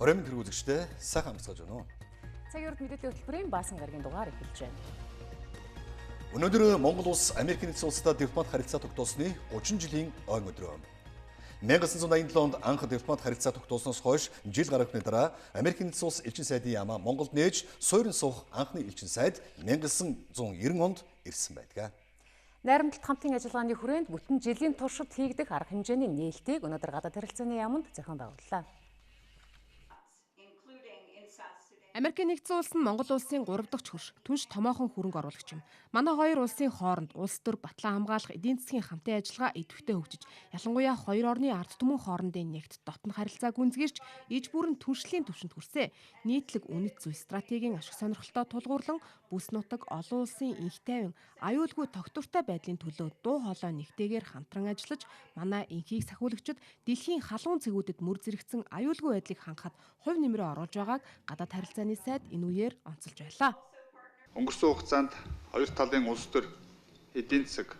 Оройн тэргүү үзэгчдээ сайхан амсгаж байна уу? Цагийн урд мэдээллийн хөтөлбөрийн баасан гарагийн дугаар эхэлж байна. Өнөөдөр Монгол улс Америк нэгдсэн улстай дипломат харилцаа тогтоосны 30 жилийн ойн өдрөө. 1987 онд анх дипломат харилцаа тогтоосноос хойш жил гарахны дараа Америк нэгдсэн улс элчин сайдын яамаа Монголд нээж суурин суух анхны элчин сайд 1990 онд ирсэн байдаг. Найрамдалт хамтын ажиллагааны хүрээнд бүтэн жилийн туршид хийгдэх арга хэмжээний нээлтийг өнөөдөр гадаад харилцааны яамд зохион байгууллаа. Америк нэгдсэн улс нь Монгол улсын 3 дахь хөрш түнш томоохон хөрөнгө оруулагч юм. Манай хоёр улсын хооронд улс төр батлан хамгаалах эдийн засгийн хамтын ажиллагаа идэвхтэй хөгжиж, ялангуяа хоёр орны ард түмэн хоорондын нэгт дотн харилцааг үнзгэрч, иж бүрэн түншлэлийн түвшинд хүрсэ. Нийтлэг үнэт зүй стратегийн ашиг сонирхолтой тулгуурлан бүс нутаг олон улсын инх тайван, аюулгүй тогтвортой байдлын төлөө дуу хоолой нэгтэйгээр хамтран ажиллаж, манай инхийг сахиулагчид дэлхийн халуун цэгүүдэд мөр зэрэгцэн аюулгүй байдлыг хангахад хувь нэмрээ оруулж байгааг гадаад харилцааны сайд энэ үеэр онцолж байлаа. Өнгөрсөн хугацаанд хоёр талын улс төр эдийн засаг,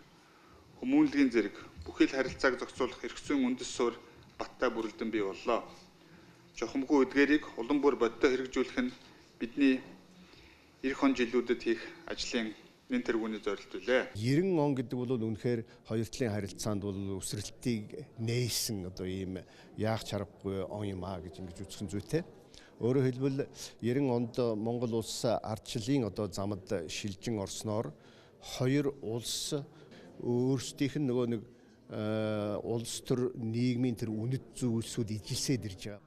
хүмүүнлэгийн зэрэг бүхэл харилцааг зохицуулах эрх зүйн үндэс суурь баттай бүрэлдэн бий боллоо. Жохомгүй эдгээрийг улам бүр бодиттой хэрэгжүүлэх нь бидний эх он жилүүдэд хийх ажлын нэн тэргүүний зорилт үлээ. 90 он гэдэг бол үнэхээр хоёр талын харилцаанд бол өсрэлтийг нээсэн одоо ийм яах чаргагүй он юм аа гэж ингэж үзэх зүйтэй. Өөрөөр хэлбэл 90 онд Монгол улс ардчлалын одоо замд шилжин орсноор хоёр улс өөрсдийнх нь нөгөө нэг улс төр нийгмийн тэр үнэт зүйлсүүд ижилсээд ирж байгаа.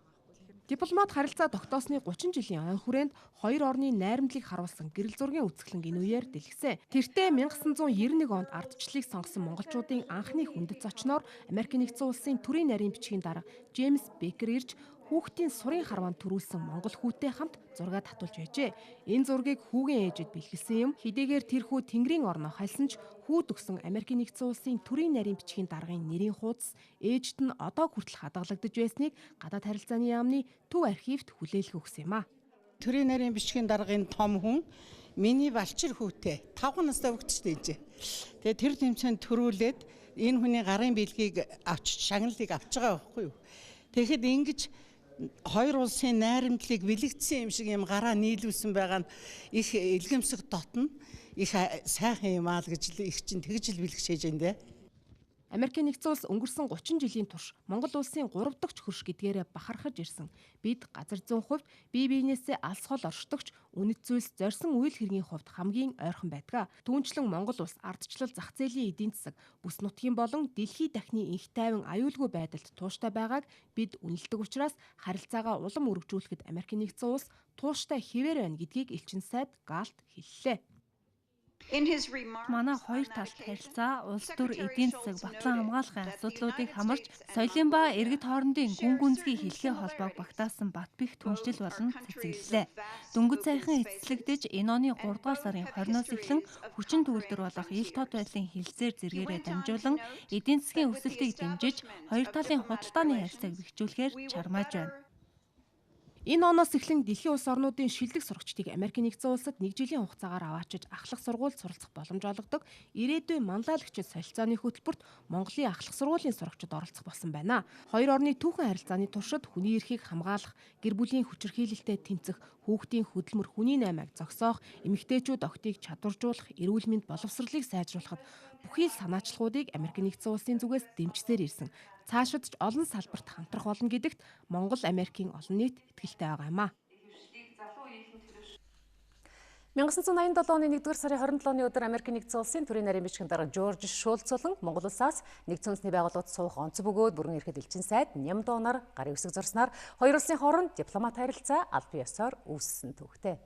Дипломат харилцаа тогтоосны 30 жилийн ойн хүрээнд хоёр орны найрамдлыг харуулсан гэрэл зургийн үсгэлэн энэ үеэр дэлгэсэн. Тэртээ 1991 онд ардчлалыг сонгосон монголчуудын анхны хүндэт зочноор Америк нэгдсэн улсын төрийн нарийн бичгийн дарга Джеймс Бекер ирж хүүхдийн сурын харваанд төрүүлсэн монгол хүүтэй хамт зураг татуулж байжээ. Энэ зургийг хүүгийн ээжэд бэлгэлсэн юм. Хэдийгээр тэр хүү Тэнгэрийн орноо хальсан ч хүүд өгсөн Америк нэгдсэн улсын төрийн нарийн бичгийн даргын нэрийн хуудас ээжд нь одоо хүртэл хадгалагдаж байсныг гадаад харилцааны яамны төв архивт хүлээлт өгсөн юм а. Төрийн нарийн бичгийн даргын том хүн миний балчир хүүтэй 5 настай хөвгчтэй ээжээ. Тэгээ тэр тэмцээнд төрүүлээд энэ хүний гарын бэлгийг авч шагналыг авч байгаа байхгүй юу. Тэгэхэд ингэж хоёр улсын найрамдлыг бэлэгдсэн юм шиг юм гараа нийлүүлсэн байгаа нь их илгэмсэг дотно их сайхан юм аа л гэж их чинь тэгж л бэлгшээж байна дээ. Америк нэгдсэн улс өнгөрсөн 30 жилийн турш Монгол улсын 3 дахь хөрш гэдгээрээ бахархаж ирсэн. Бид газар зүйн хувьд бие биенээсээ алс хол оршдогч үнэт зүйлс зорьсон үйл хэргийн хувьд хамгийн ойрхон байдаг. Түүнчлэн Монгол улс ардчлал зах зээлийн эдийн засаг, бүс нутгийн болон дэлхий дахины инх тайван аюулгүй байдалд тууштай байгааг бид үнэлдэг учраас харилцаагаа улам өргөжүүлэхэд Америк нэгдсэн улс тууштай хэвээр байна гэдгийг элчин сайд Галт хэллээ. Манай хоёр талт харилцаа улс төр эдийн засаг батлан хамгаалахын асуудлуудыг хамарч соёлын ба иргэд хоорондын гүн гүнзгий хэлхээ холбоог багтаасан бат бэх түншлэл болон цэцэглэлээ. Дөнгөж сайхан эцэслэгдэж энэ оны 3 дугаар сарын 20-оос эхлэн хүчин төгөлдөр болох ил тод байдлын хилцээр зэргээрээ дамжуулан эдийн засгийн өсөлтийг дэмжиж хоёр талын худалдааны харилцааг бэхжүүлэхээр чармааж байна. Энэ оноос эхлэн дэлхийн улс орнуудын шилдэг сурагчдыг Америк нэгдсэн улсад 1 жилийн хугацаагаар аваачиж ахлах сургуульд суралцах боломж олгодог ирээдүйн манлайлагчид солилцооны хөтөлбөрт Монголын ахлах сургуулийн сурагчид оролцох болсон байна. Хоёр орны түүхэн харилцааны туршид хүний эрхийг хамгаалах, гэр бүлийн хүчирхийлэлтэд тэмцэх, хүүхдийн хөдөлмөр хүний наймааг зогсоох, эмэгтэйчүүд охтыг чадваржуулах, эрүүл мэнд боловсролыг сайжруулахад бүхий л санаачлалуудыг Америк нэгдсэн улсын зүгээс дэмжсээр ирсэн. Цаашид ч олон салбарт хамтрах болно гэдэгт Монгол Америкийн олон нийт итгэлтэй байгаа юм а. 1987 оны 1-р сарын 27-ны өдөр Америк нэгдсэн улсын төрийн нарийн бичгийн дарга Жорж Шулц болон Монгол улсаас нэгдсэн үндэсний байгууллагад суух онц бөгөөд бүрэн эрхэд элчин сайд ням дуунаар гарын үсэг зурснаар хоёр улсын хооронд дипломат харилцаа албан ёсоор үүссэн төвхтэй.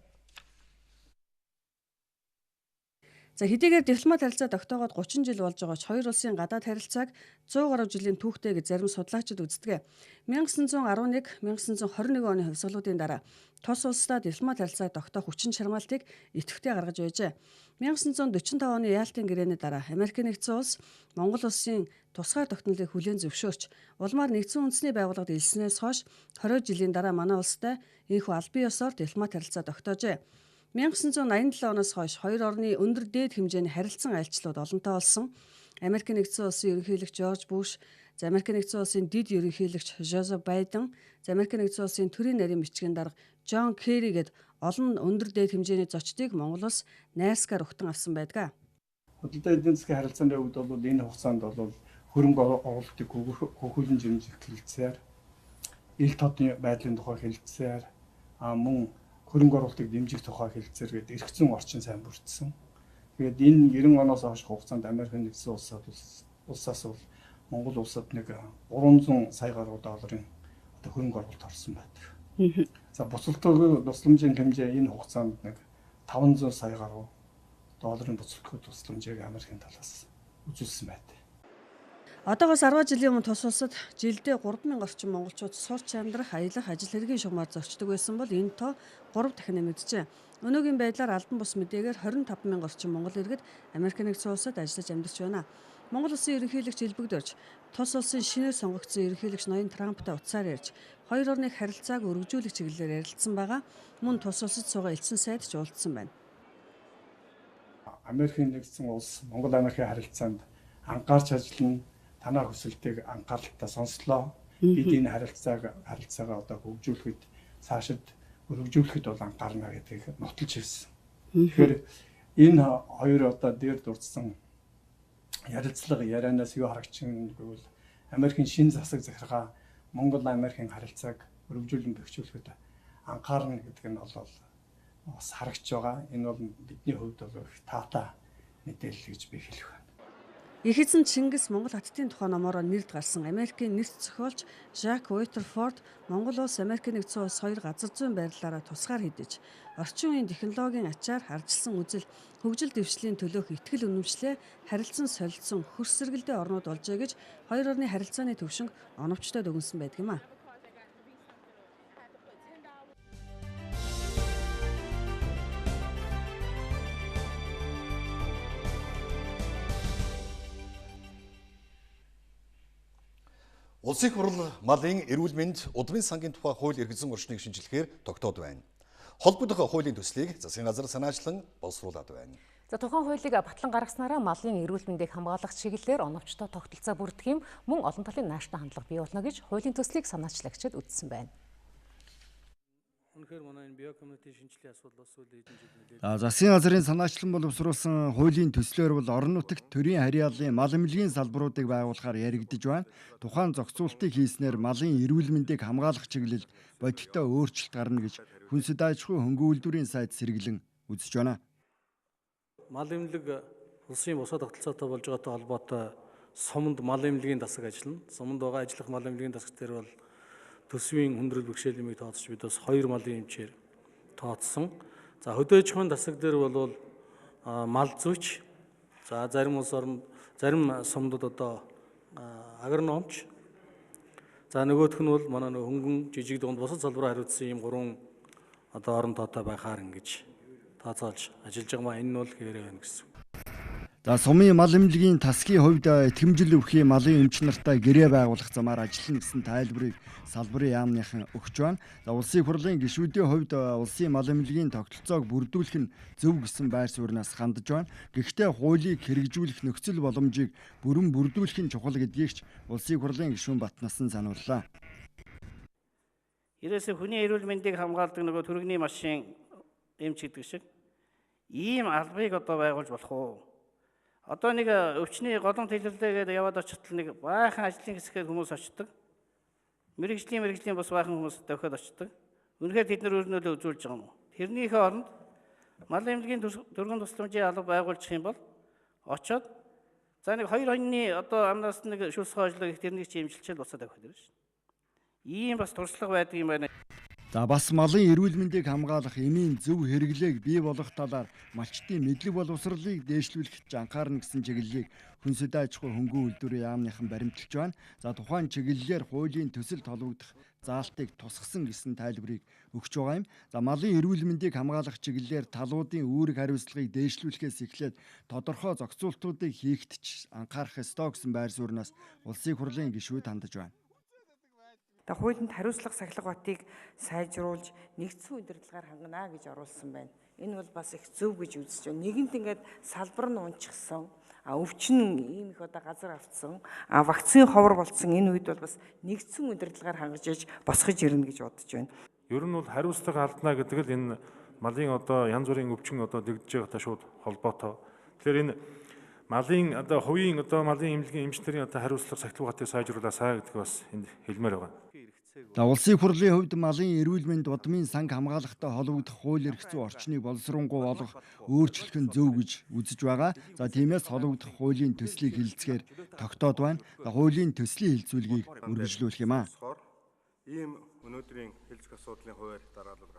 За хэдийгээр дипломат харилцаа тогтоогоод 30 жил болж байгаа ч хоёр улсын гадаад харилцааг 100 гаруй жилийн түүхтэй гэж зарим судлаачид үздэг. 1911-1921 оны хувьсгалуудын дараа тус улстай дипломат харилцааг тогтоох хүчин чармаалтыг идэвхтэй гаргаж байжээ. 1945 оны Яалтын гэрээний дараа Америк нэгдсэн улс Монгол улсын тусгай тогтнолыг хүлээн зөвшөөрч улмаар нэгдсэн үндэсний байгууллагад илснээс хойш 20 жилийн дараа манай улстай энэхүү албан ёсоор дипломат харилцаа тогтоожээ. 1987 оноос хойш хоёр орны өндөр дээд хэмжээний харилцан айлчлууд олонтоо болсон. Америк нэгдсэн улсын ерөнхийлөгч Жорж Буш, За Америкийн нэгдсэн улсын дэд ерөнхийлөгч Жозеф Байден, за Америкийн нэгдсэн улсын төрийн нарийн бичгийн дарга Жон Керри гээд олон өндөр дээд хэмжээний зочдыг Монгол улс найрсгаар өгтөн авсан байдаг. Худалдаа эдийн засгийн харилцааны хувьд бол энэ хугацаанд бол хөрөнгө оруулалтыг хөгжүүлэн жимжих хэлэлцээр, ил тодын байдлын тухай хэлэлцээр, мөн хөрөнгө оруулалтыг дэмжих тухай хэлэлцээр гээд эргэцэн орчин сайн бүрдсэн. Тэгээд энэ 90 оноос хойш хугацаанд Америкийн нэгдсэн улсаас бол Монгол улсад нэг 300 сая гаруй долларын хөрөнгө оруулалт орсон байдаг. За буцалтын тусламжийн хэмжээ энэ хугацаанд нэг 500 сая гаруй долларын буцалтын тусламжийг Америкийн талаас үзүүлсэн байдаг. Одоогоос 10 жилийн өмнө тус улсад жилдээ 3000 орчим монголчууд сурч амьдрах, аялах, ажил хэргийн шугамар зорчдог байсан бол энэ тоо 3 дахин нэмэгджээ. Өнөөгийн байдлаар албан бус мэдээгээр 25000 орчим монгол иргэд Америкийн нэгдсэн улсад ажиллаж амьдарч байна. Монгол улсын ерөнхийлөгч Илбэгдөрч тус улсын шинээр сонгогдсон ерөнхийлөгч Ноён Трамптай утсаар ярьж хоёр орны харилцааг өргөжүүлэх чиглэлээр ярилцсан байгаа. Мөн тус улсад суугаа элчин сайд ч уулзсан байна. Америкийн нэгдсэн улс Монгол Америкийн харилцаанд анхаарч ажиллана. Танаа хүсэлтийг анхааралтай сонслоо. Бид энэ харилцаагаа одоо хөгжүүлэхэд цаашид хөгжүүлэхэд бол анхаарна гэдгийг нотолж ирсэн. Тэгэхээр энэ хоёр одоо дээр дурдсан ярилцлага ярианаас юу харагчин гэвэл Америкийн шин засаг захиргаа Монгол Америкийн харилцааг хөгжүүлэн бэхжүүлэхэд анхаарна гэдэг нь бол бас харагч байгаа. Энэ бол бидний хувьд бол их таатай мэдээлэл гэж би хэлэх байна. Их эзэн Чингис Монгол хаттын тухай номоор нэрд гарсан Америкийн нэрт зохиолч Жак Уитерфорд Монгол улс Америкийн нэгдсэн улс хоёр газар зүйн байрлалаараа тусгаар хідэж орчин үеийн технологийн ачаар харжилсан үзэл хөгжил дэвшлийн төлөөх итгэл үнэмшлээ харилцан солилцсон хөрс сэргэлдээ орнууд болжээ гэж хоёр орны харилцааны төвшинг оновчтой дүгнсэн байдаг юм а. Улсын хурал малын эрүүл мэнд удмын сангийн тухай хууль эргэсэн орчныг шинжилгээр тогтоод байна. Холбогдох хуулийн төслийг засгийн газар санаачлан боловсруулад байна. За тухайн хуулийг батлан гаргаснараа малын эрүүл мэндийг хамгаалах чиглэлээр оновчтой тогтолцоо бүрдэх юм, мөн олон талын нааштай хандлага бий болно гэж хуулийн төслийг санаачлагчид үзсэн байна. Үнэхээр манай энэ биокоммунити шинжилгээ асуудал бас сүүлийн жилүүд засгийн газрын санаачлан боловсруулсан хуулийн төслөөр бол орон нутагт төрийн харьяаллын мал эмнэлгийн салбаруудыг байгуулахаар яригдж байна. Тухайн зохицуултыг хийснээр малын эрүүл мэндийг хамгаалах чиглэлд бодиттой өөрчлөлт гарна гэж Хүнсэд аж ахуй хөнгөн үйлдвэрийн сайд сэргэлэн үзэж байна. Мал эмнэлэг улсын бусад тогтолцоотой болж байгаатай холбоотой суманд мал эмнэлгийн дасаг ажиллана. Суманд байгаа ажиллах мал эмнэлгийн дасаг дээр бол төсвийн хүндрэл бэрхшээл нэмийг тооцож бид бас 2 малын эмчээр тооцсон. За хөдөө аж ахуйн дасаг дээр бол мал зүйч, за зарим улс орнд зарим сумдад одоо агрономч, за нөгөөх нь бол манай хөнгөн жижиг дунд бусад салбараа хариуцсан ийм 3 одоо орон тоотой байхаар ингэж тооцоолж ажиллаж байгаа маа. Энэ нь бол хэвээрээ байна гэсэн. За сумын мал эмнэлгийн тасгийн хувьд итгэмжил өвхийн малын эмч нартай гэрээ байгуулах замаар ажиллана гэсэн тайлбарыг салбарын яамныхан өгч байна. За улсын хурлын гишүүдийн хувьд улсын мал эмнэлгийн тогтолцоог бүрдүүлэх нь зөв гэсэн байр сууриас хандж байна. Гэхдээ хуулийг хэрэгжүүлэх нөхцөл боломжийг бүрэн бүрдүүлэх нь чухал гэдгийг ч улсын хурлын гишүүн Батнасан санууллаа. Ерөөсөө хүний эрүүл мэндийг хамгаалдаг нөгөө төрөгний машин эмч гэдэг шиг ийм албыг одоо байгуулж болох уу? Одоо нэг өвчний голомт хэлэлдээгээд яваад очтол нэг баахан ажлын хэсгээр хүмүүс очдог. Мэргэжлийн бас баахан хүмүүс давхад очдог. Үнэхээр тэд нар өөрнөө үзүүлж байгаа юм уу? Тэрнийхээ оронд мал эмнэлгийн төргөн тусламжийн алба байгуулчих юм бол очоод за нэг 2 хоньны одоо амнаас нэг шүлс хоожлог их тэрнийг чи эмчилчээд буцаад авах хэрэгтэй шүү. Ийм бас туршлага байдаг юм байна. За бас малын эрүүл мэндийг хамгаалах эмийн зөв хэрэглээг бий болгох талаар малчтын мэдлэг боловсролыг дээшлүүлэхэд анхаарна гэсэн чиглэлийг Хүнсэд аж ахуй хөнгөн үйлдвэрийн яамныхан баримталж байна. За тухайн чиглэлээр хуулийн төсөл толгогдох заалтыг тусгасан гэсэн тайлбарыг өгч байгаа юм. За малын эрүүл мэндийг хамгаалах чиглэлээр талуудын үүрэг хариуцлагыг дээшлүүлэхээс эхлээд тодорхой зохицуултуудыг хийхэд ч анхаарах ёстой гэсэн байр сууриас улсын хурлын гишүүд хандаж байна. Тэгээ хуулинд хариуцлага сахилга батыг сайжруулж нэгдсэн удирдлагаар хангана гэж оруулсан байна. Энэ бол бас их зөв гэж үзэж байна. Нэгэнт ингээд салбар нь унчихсан, өвчин ийм их одоо газар автсан, вакцины ховор болцсон энэ үед бол бас нэгдсэн удирдлагаар хангаж иж босгож ирнэ гэж бодож байна. Ер нь бол хариуцлага алдна гэдэг л энэ малын одоо янз бүрийн өвчин одоо дэгдэж байгаатай шууд холбоотой. Тэгэхээр энэ малын одоо хувийн одоо малын эмнэлгийн эмчнэрийн одоо хариуцлага сахилга батыг сайжруулаасаа гэдэг бас энд хэлмээр байгаа. За улсын хурлын хувьд малын эрүүл мэнд удмын санг хамгаалахтай холбогдох хууль эрх зүйн орчныг боловсронгуй болгох өөрчлөх нь зөв гэж үзэж байгаа. За тиймээс холбогдох хуулийн төслийг хэлэлцгээр тогтоод байна. Хуулийн төслийн хэлэлцүүлгийг үргэлжлүүлэх юм аа. Ийм өнөөдрийн хэлцэх асуудлын хуваар дараалал.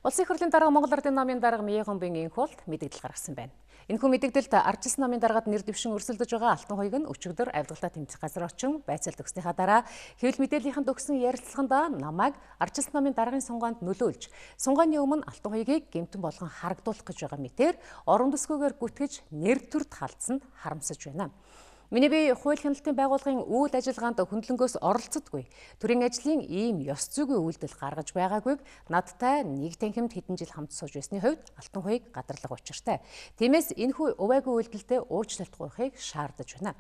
Улсын хурлын дарга Монгол Ардын намын дарга Миягомбын инхуулд мэдээлэл гаргасан байна. Энэхүү мэдээлэлд ардчилсан намын даргад нэр дэвшин өрсөлдөж байгаа Алтан хуйг нь өчигдөр авилгалтай тэмцэх газар очин байцаалт өгснийхаа дараа хэвлэл мэдээллийнхэнд өгсөн ярилцлаганд намайг ардчилсан намын даргын сунганд нөлөөлж сунгааны өмнө Алтан хуйгийг гэмтэн болгон харагдуулах гэж байгаа мэтээр орон төсгөөгөр гүтгэж нэр төрд халдсанд харамсаж байна. Миний бие хууль хяналтын байгууллагын үйл ажиллагаанд хөндлөнгөөс оролцдоггүй. Төрийн ажлын ийм ёс зүйн үйлдэл гаргаж байгаагүй надтай нэг танхимд хэдэн жил хамт сууж байсны хувьд Алтан хуйг гадарлах учиртай. Тиймээс энэхүү увайгүй үйлдэлтэй уучлалт гуйхыг шаардаж байна.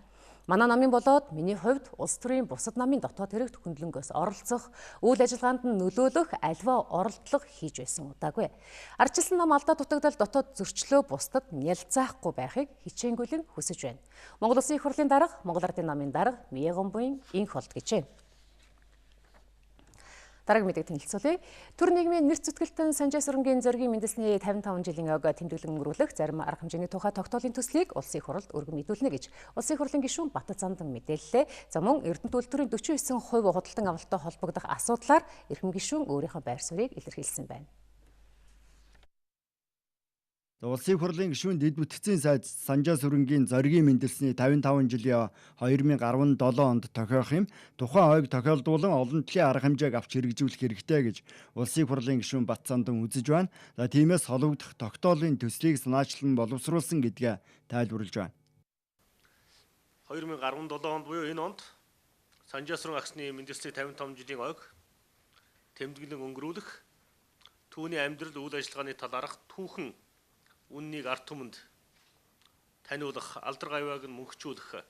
Манай намын болоод миний хувьд улс төрийн бусад намын дотоод хэрэгт хөндлөнгөөс оролцох, үйл ажиллагаанд нь нөлөөлөх альва оролдлого хийж байсан удаагүй. Ардчилсан нам алдаа дутагдал дотоод зөрчлөө бусдад нялзаахгүй байхыг хичээнгүйлэн хүсэж байна. Монгол Улсын их хурлын дарга, Монгол Ардын намын дарга Миягомбын инх болд гэжээ. Дараагийн мэдээг танилцуулъя. Төр нийгмийн нэр зүтгэлтэн Санжаа сүрэнгийн зоригийн үндэсний 55 жилийн ог тэмдэглэн өнгөрүүлэх зарим арга хэмжээний тухай тогтоолын төслийг улсын их хурлд өргөн мэдүүлнэ гэж улсын их хурлын гишүүн Бат Зандан мэдээллээ. За мөн Эрдэнэт үйлдвэрийн 49% худалдан авалттай холбогдох асуудлаар эрхэм гишүүн өөрийнхөө байр суурийг илэрхийлсэн байна. Улсын хурлын гишүүн дэд бүтцийн сайд Санжаа сүрэнгийн зоригийн мэндэлсний 55 жилийн 2017 онд тохиох юм. Тухайн ойг тохиолдуулан олон төрлийн арга хэмжээг авч хэрэгжүүлэх хэрэгтэй гэж улсын хурлын гишүүн Бат Зандан үзэж байна. За тиймээс холбогдох тогтоолын төслийг санаачлан боловсруулсан гэдгээ тайлбарлаж байна. 2017 онд буюу энэ онд Санжаа сүрэн агсны мэндэлсний 55 жилийн ойг тэмдэглэн өнгөрүүлэх түүний амьдрал үйл ажиллагааны талаарх түүхэн үннийг ард түмэнд таниулах, алдар гавьяаг нь мөнхжүүлэх.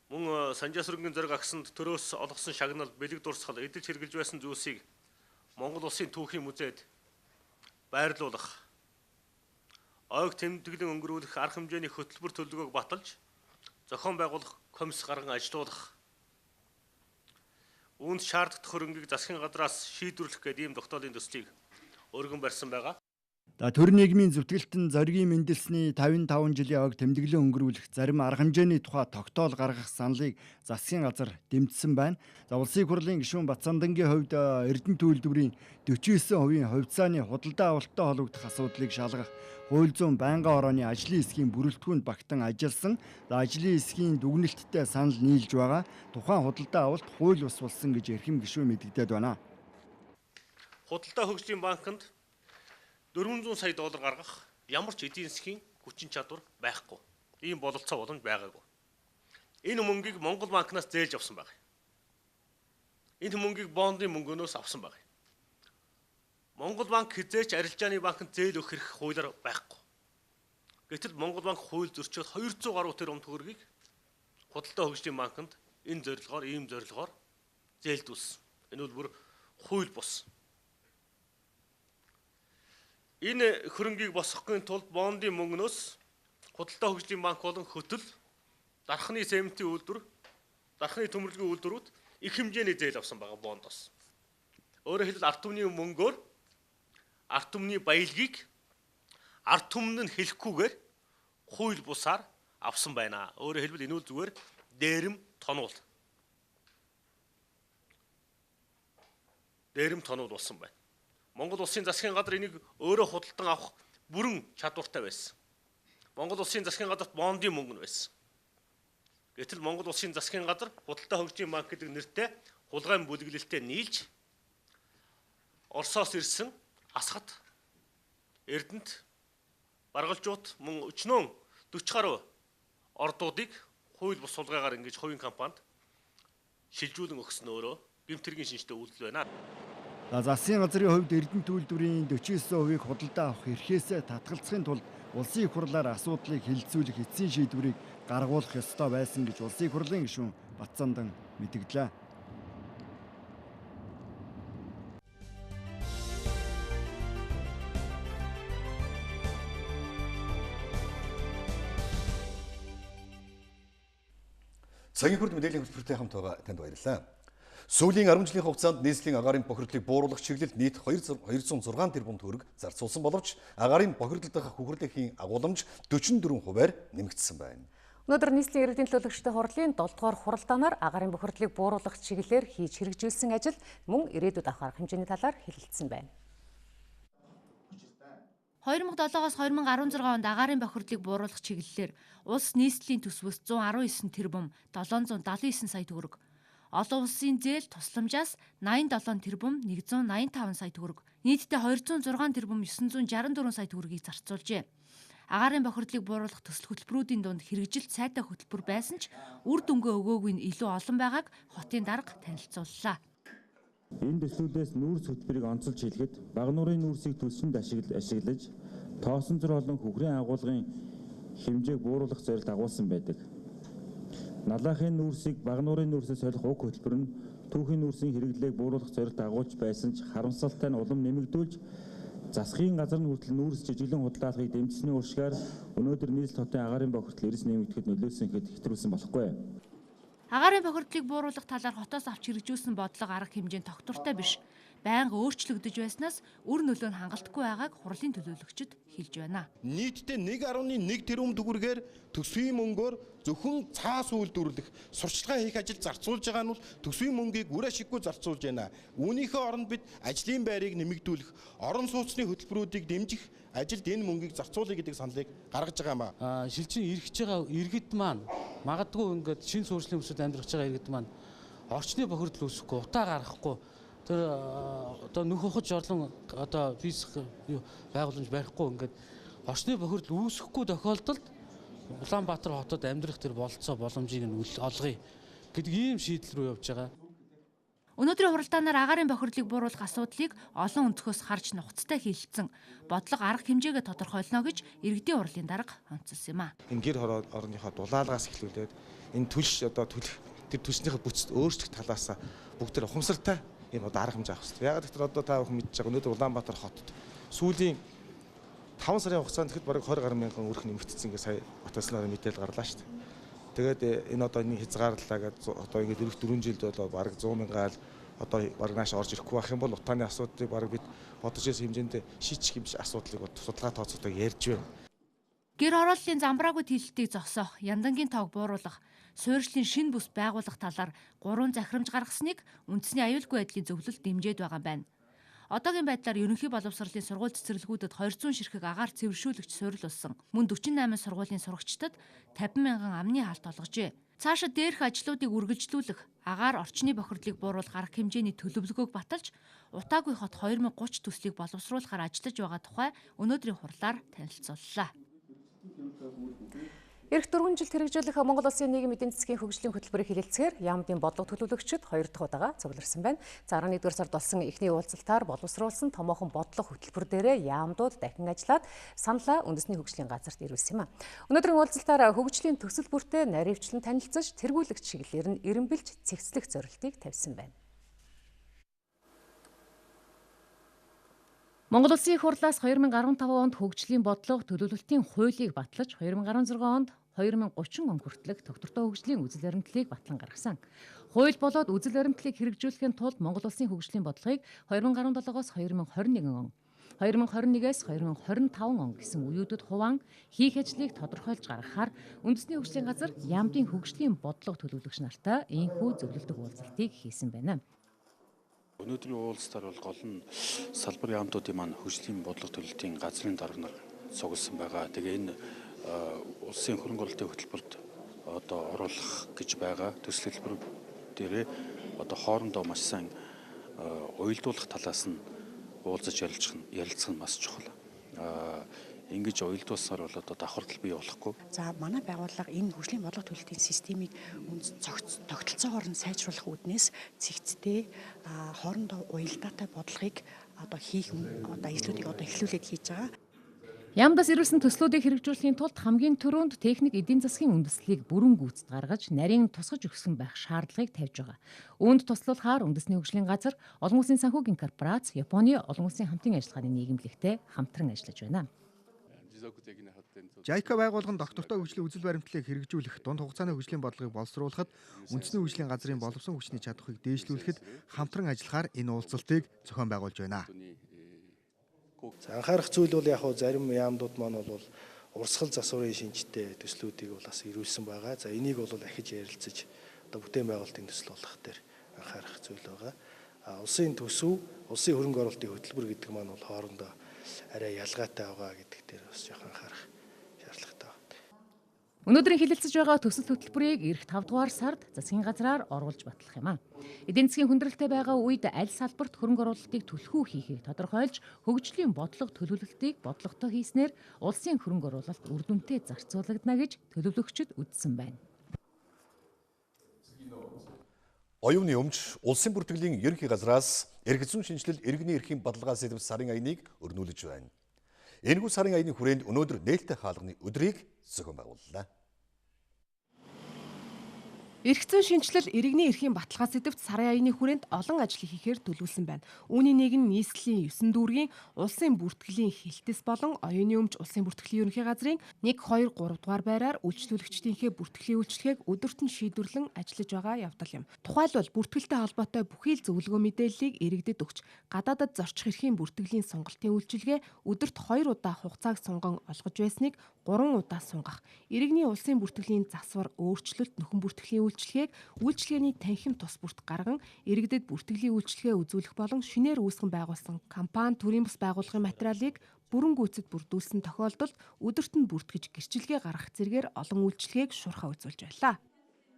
Мөн Санжаа сүрэнгийн зориг агсанд төрөөс олгосон шагнал, бэлэг дурсгал, эдэлж хэрглэж байсан зүйлсийг Монгол Улсын түүхийн музейд байрлуулах, ойг тэмдэглэн өнгөрүүлэх арга хэмжээний хөтөлбөр төлөвлөгөөг баталж, зохион байгуулах комисс гарган ажилуулах, үүнд шаардлагатай хөрөнгийг засгийн гадраас шийдвэрлэх гэдэг ийм тогтоолын төслийг өргөн барьсан байгаа. Төр нийгмийн зүтгэлтэн зоригийн мэндэлсний 55 жилийн ог тэмдэглэн өнгөрүүлэх зарим арга хэмжээний тухай тогтоол гаргах саналыг засгийн газар дэмжсэн байна. Улсын хурлын гишүүн Бат Зандангийн хувьд Эрдэнэт үйлдвэрийн 49% хувьцааны худалдаа авалттай холбогдох асуудлыг шалгах хууль зүйн байнгын орооны ажлын хэсгийн бүрэлдэхүүнд багтан ажилласан. Ажлын хэсгийн дүгнэлттэй санал нийлж байгаа. Тухайн худалдаа авалт хууль бус болсон гэж эрхэм гишүүн мэдэгдээд байна. Худалдаа хөгжлийн банкнд 400 сая доллар гаргах ямар ч эдийн засгийн хүчин чадвар байхгүй. Ийм бололцоо боломж байгаагүй. Энэ мөнгийг Монгол банкнаас зээлж авсан байна. Энэ мөнгийг бондын мөнгөнөөс авсан байна. Монгол банк хизээч арилжааны банкнд зээл өгөх хэрэг хуулиар байхгүй. Гэтэл Монгол банк хууль зөрчөөд 200 гаруй тэрбум төгрөгийг худалдаа хөгжлийн банкнд энэ зорилгоор ийм зорилгоор зээлдүүлсэн. Энэ бол бүр хууль бус. Энэ хөрөнгийг босгохын тулд бондын мөнгнөөс худалдаа хөгжлийн банк болон хөтөл, дархны цементийн үйлдвэр, дархны төмөрлөгийн үйлдвэрүүд их хэмжээний зээл авсан байгаа бондоос. Өөрөөр хэлбэл ард түмний мөнгөөр ард түмний баялагийг ард түмэнд нь хэлэхгүйгээр хууль бусаар авсан байна. Өөрөөр хэлбэл энэ үл зүгээр дээрэм тонуул. Дээрэм тонуул болсон байна. Монгол Улсын засгийн газар энийг өөрөө худалдан авах бүрэн чадвартай байсан. Монгол Улсын засгийн газарт бондын мөнгө нь байсан. Гэтэл Монгол Улсын засгийн газар худалдаа хөгжлийн банк гэдэг нэртэй хулгайн бүлэглэлтэд нийлж Оросоос ирсэн Асхат, Эрдэнэт, Баргалжууд мөн өчнөө 40 гаруй ордуудыг хууль бус сулгаагаар ингэж хувийн компанид шилжүүлэн өгсөн өөрөө гэмтэргийн шинжтэй үйлдэл байна. Засгийн газрын хувьд Эрдэнэт үйлдвэрийн 49%-ийг худалдаа авах эрхээсээ татгалзахын тулд улсын их хурлаар асуудлыг хэлэлцүүлэх эцсийн шийдвэрийг гаргуулах ёстой байсан гэж улсын их хурлын гишүүн Батцамдан мэдгдлээ. Цагийн хүрд мэдээллийн хөтөлбөртэй хамт байгаа танд баярлалаа. Сүүлийн 10 жилийн хугацаанд нийслэлийн агаарын бохирдлыг бууруулах чиглэлд нийт 206 тэрбум төгрөг зарцуулсан боловч агаарын бохирдол дахь хөхөрлийн агууламж 44%-аар нэмэгдсэн байна. Өнөөдөр нийслэлийн иргэдийн төлөөлөгчдийн хурлын 7 дугаар хуралдаанаар агаарын бохирдлыг бууруулах чиглэлээр хийж хэрэгжүүлсэн ажил мөн ирээдүйд авах арга хэмжээний талаар хэлэлцсэн байна. 2007-оос 2016 онд агаарын бохирдлыг бууруулах чиглэлээр улс нийслэлийн төсвөөс 119 тэрбум 779 сая төгрөг, олон улсын зээл тусламжаас 87 тэрбум 185 сая төгрөг, нийтдээ 206 тэрбум 964 сая төгрөгийг зарцуулжээ. Агаарын бохирдлыг бууруулах төсөл хөтөлбөрүүдийн дунд хэрэгжилт сайтай хөтөлбөр байсан ч үр дүнгээ өгөөгүй нь илүү олон байгааг хотын дарга танилцууллаа. Энэ төслүүдээс нүүрс хөтөлбөрийг онцолж хэлэхэд бага нуурын нүүрсийг төлсөнд ашиглаж тоосон зур олон хөхрийн агуулгын хэмжээг бууруулах зорилт агуулсан байдаг. Налаахын нүүрсийг бага нуурын нүүрсээс солих уг хөтөлбөр нь түүхийн нүүрсийн хэрэглээг бууруулах зорилт агуулж байсан ч харамсалтай нь улам нэмэгдүүлж засгийн газар нь хүртэл нүүрс жижиглэн худалдаалахыг дэмжсэний уршгаар өнөөдөр нийслэл хотын агаарын бохирдол эрс нэмэгдэхэд нөлөөсөн гэхэд хэтрүүлсэн болохгүй. Агаарын бохирдлыг бууруулах талаар хотоос авч хэрэгжүүлсэн бодлого арга хэмжээнд тогтвортой биш. Байнга өөрчлөгдөж байснаас үр нөлөө нь хангалтгүй байгааг хурлын төлөөлөгчид хэлж байна. Нийтдээ 1.1 тэрбум төгрөгээр төсвийн мөнгөөр зөвхөн цаас үйлдвэрлэх, сурчлагын хийх ажил зарцуулж байгаа нь бол төсвийн мөнгийг үр ашиггүй зарцуулж байна. Үүнийхээ оронд бид ажлын байрыг нэмэгдүүлэх, орон сууцны хөтөлбөрүүдийг дэмжих ажилд энэ мөнгийг зарцуулъя гэдэг саналыг гаргаж байгаа юм аа. Шилжин эргэж байгаа иргэд маань магадгүй ингээд шин суурьшлийн өмсөд амьдрах байгаа иргэд маань орчны бохирдол үүсэхгүй, утаа гаргахгүй тэр одоо нөх ухаж орлон одоо бизнес байгууламж барихгүй ингээд орчны бохирдол үүсэхгүй тохиолдолд Улаанбаатар хотод амьдрах тэр бололцоо боломжийг нь олгоё гэдэг ийм шийдэл рүү явж байгаа. Өнөөдрийн хуралдаанаар агаарын бохирдлыг бууруулах асуудлыг олон өнцгөөс харж нухацтай хэлэлцэн бодлого арга хэмжээгээ тодорхойлно гэж иргэдийн хурлын дарга онцлсан юм а. Энэ гэр орныхоо дулаалгаас эхлүүлээд энэ төлш одоо тэр төлснийхээ бүцэд өөрчлөх талаас бүгд тэр ухамсартай энэ одоо арга хэмжээ авах хэрэгтэй. Яг тэгэхээр одоо та бүхэн мэдж байгаа өнөөдөр Улаанбаатар хотод сүүлийн 5 сарын хугацаанд тэгэхэд бараг 20 гаруй мянган өрх нэмэгдсэн гэж сая баталснаар мэдээлэл гарлаа шүү дээ. Тэгээд энэ одоо энэ хязгаарлалаа гэж одоо ингээд 4 жилд болоо бараг 100 мянгаал одоо бараг нааш орж ирэхгүй байх юм бол утааны асуудлыг бараг бид бодож ирсэн хэмжээнд шийдчих юм шиг асуудлыг судалгаа тооцоодоо ярьж байна. Гэр орооллын замбраагүй тэлэлтийг зогсоох, яндангийн тоог бууруулах, суурьшлийн шинэ бүс байгуулах талаар 3 захирамж гаргасныг үндэсний аюулгүй байдлын зөвлөлд дэмжиж байгаа байна. Одоогийн байдлаар ерөнхий боловсролын сургууль цэцэрлэгүүдэд 200 ширхэг агаар цэвэршүүлэгч суурилуулсан. Мөн 48 сургуулийн сурагчдад 50 мянган амны хаалт олгожээ. Цаашид дээрх ажлуудыг үргэлжлүүлэх, агаар орчны бохирдлыг бууруулах арга хэмжээний төлөвлөгөөг баталж, Утаагүй хот 2030 төслийг боловсруулахаар ажиллаж байгаа тухай өнөөдрийн хурлаар танилцууллаа. Ирэх 4 жилд хэрэгжүүлэх Монгол Улсын нийгэм эдийн засгийн хөгжлийн хөтөлбөрийн хэлэлцгээр яамдын бодлого төлөөлөгчид 2 дахь удаага цугларсан байна. 11-р сард болсон эхний уулзалтаар боловсруулсан томоохон бодлого хөтөлбөр дээрээ яамдууд дахин ажиллаад саналаа үндэсний хөгжлийн газарт ирүүлсэн юм а. Өнөөдрийн уулзалтаар хөгжлийн төсөл бүртээ наривчлан танилцаж тэргүүлэгч чиглэлээр нь эренбэлж цэгцлэх зорилтыг тавьсан байна. Монгол Улсын их хурлаас 2015 онд хөгжлийн бодлого төлөвлөлтийн хуулийг батлаж 2016 онд 2030 он хүртэлх тогтвортой хөгжлийн үзэл баримтлалыг батлан гаргасан. Хууль болоод үзэл баримтлалыг хэрэгжүүлэхийн тулд Монгол Улсын хөгжлийн бодлогыг 2017-оос 2021 он, 2021-ээс 2025 он гэсэн үеүүдэд хуваан хийх ажлыг тодорхойлж гаргахаар үндэсний хөгжлийн газар яамдын хөгжлийн бодлого төлөвлөгч нартай ийхүү зөвлөлтөг уулзалтыг хийсэн байна. Өнөөдрийн уулзалтаар бол гол нь салбар яамдуудын маань хөгжлийн бодлого төлөвлөлтийн газрын дарга нар цугласан байгаа. Тэгээ энэ улсын хөрөнгө оруулалтын хөтөлбөрт одоо оруулах гэж байгаа төсөл хэлбэр дээрээ одоо хоорондоо маш сайн уялдуулах талаас нь уулзаж ярилцах нь маш чухал. ингэж уялдуулсаар бол одоо давхардал бий болохгүй. За манай байгууллага энэ хөгжлийн бодлого төлөлтийн системийг тогтолцоогоор нь сайжруулах үүднээс цэгцтэй хоорондоо уялдаатай бодлогыг одоо хийх ажлуудыг одоо эхлүүлээд хийж байгаа. Яамдас ирүүлсэн төслүүдийг хэрэгжүүлэхийн тулд хамгийн түрүүнд техник эдийн засгийн үндэслэлийг бүрэн гүйцэд гаргаж нарийн тусгаж өгсөн байх шаардлагыг тавьж байгаа. Үүнд туслахаар үндэсний хөгжлийн газар, олон улсын санхүүгийн корпорац, Японы олон улсын хамтын ажиллагааны нийгэмлэгтэй хамтран ажиллаж байна. JICA байгууллагын доктортой хөгжлийн үзэл баримтлалыг хэрэгжүүлэх, дунд хугацааны хөгжлийн бодлогыг боловсруулахад, үндэсний хөгжлийн газрын боловсон хүчний чадварыг дээшлүүлэхэд хамтран ажиллахаар энэ уулзалтыг зохион байгуулж байна. Анхаарах зүйл бол яг зарим яамдууд маань бол урсгал засварын шинжтэй төслүүдийг бол бас ирүүлсэн байгаа. За энийг бол ахиж ярилцаж одоо бүтээн байгуулалтын төсөл болгох дээр анхаарах зүйл байгаа. Улсын төсөв, улсын хөрөнгө оруулалтын хөтөлбөр гэдэг маань бол хоорондоо арай ялгаатай байгаа гэдэг дээр бас яг анхаарах шаардлагатай байна. Өнөөдрийн хилэлцэж байгаа төсөл хөтөлбөрийг эх 5 дугаар сард засгийн газраар оруулж батлах юм а. Эдийн засгийн хүндрэлтэй байгаа үед аль салбарт хөрөнгө оруулалтыг түлхүү хийхийг тодорхойлж, хөгжлийн бодлого төлөвлөлтийг бодлоготой хийснээр улсын хөрөнгө оруулалт үр дүнтэй зарцуулагдана гэж төлөвлөгчид үзсэн байна. Оюуны өмч улсын бүртгэлийн ерөнхий газраас эрх зүйн шинжилэл иргэний эрхийн бодлогоо сэлбэх сарын аяныг өрнүүлж байна. Энэхүү сарын аяны хүрээнд өнөөдөр нээлттэй хаалганы өдрийг зохион байгууллаа. Эрх зүйн шинжилэл иргэний эрхийн баталгаа сэдвт сарын аяны хүрээнд олон ажил хийхээр төлөвлөсөн байна. Үүний нэг нь нийслэлийн 9 дүүргийн улсын бүртгэлийн хилтэс болон оюуны өмч улсын бүртгэлийн ерөнхий газрын 1, 2, 3 дугаар байраар үйлчлүүлэгчдийнхээ бүртгэлийн үйлчлэгийг өдөрт нь шийдвэрлэн ажиллаж байгаа явдал юм. Тухайлбал бүртгэлтэй холбоотой бүхий л зөвлөгөө мэдээллийг иргэдэд өгч, гадаадад зорчих эрхийн бүртгэлийн сонголтын үйлчилгээ өдөрт 2 удаа хугацааг сунган олгож байсныг 3 удаа сунгах, иргэний улсын бүртгэлийн засвар өөрчлөлт нөхөн бүртгэлийн үйлчлэгийг үйлчлэгээний танхим тус бүрт гарган иргэдэд бүртгэлийн үйлчлэгээ үзүүлэх болон шинээр үүсгэн байгуулсан компани төрийн бас байгууллагын материалыг бүрэн гүйцэд бүрдүүлсэн тохиолдолд өдөрт нь бүртгэж гэрчилгээ гаргах зэргээр олон үйлчлэгийг шуурхаа үзүүлж байлаа.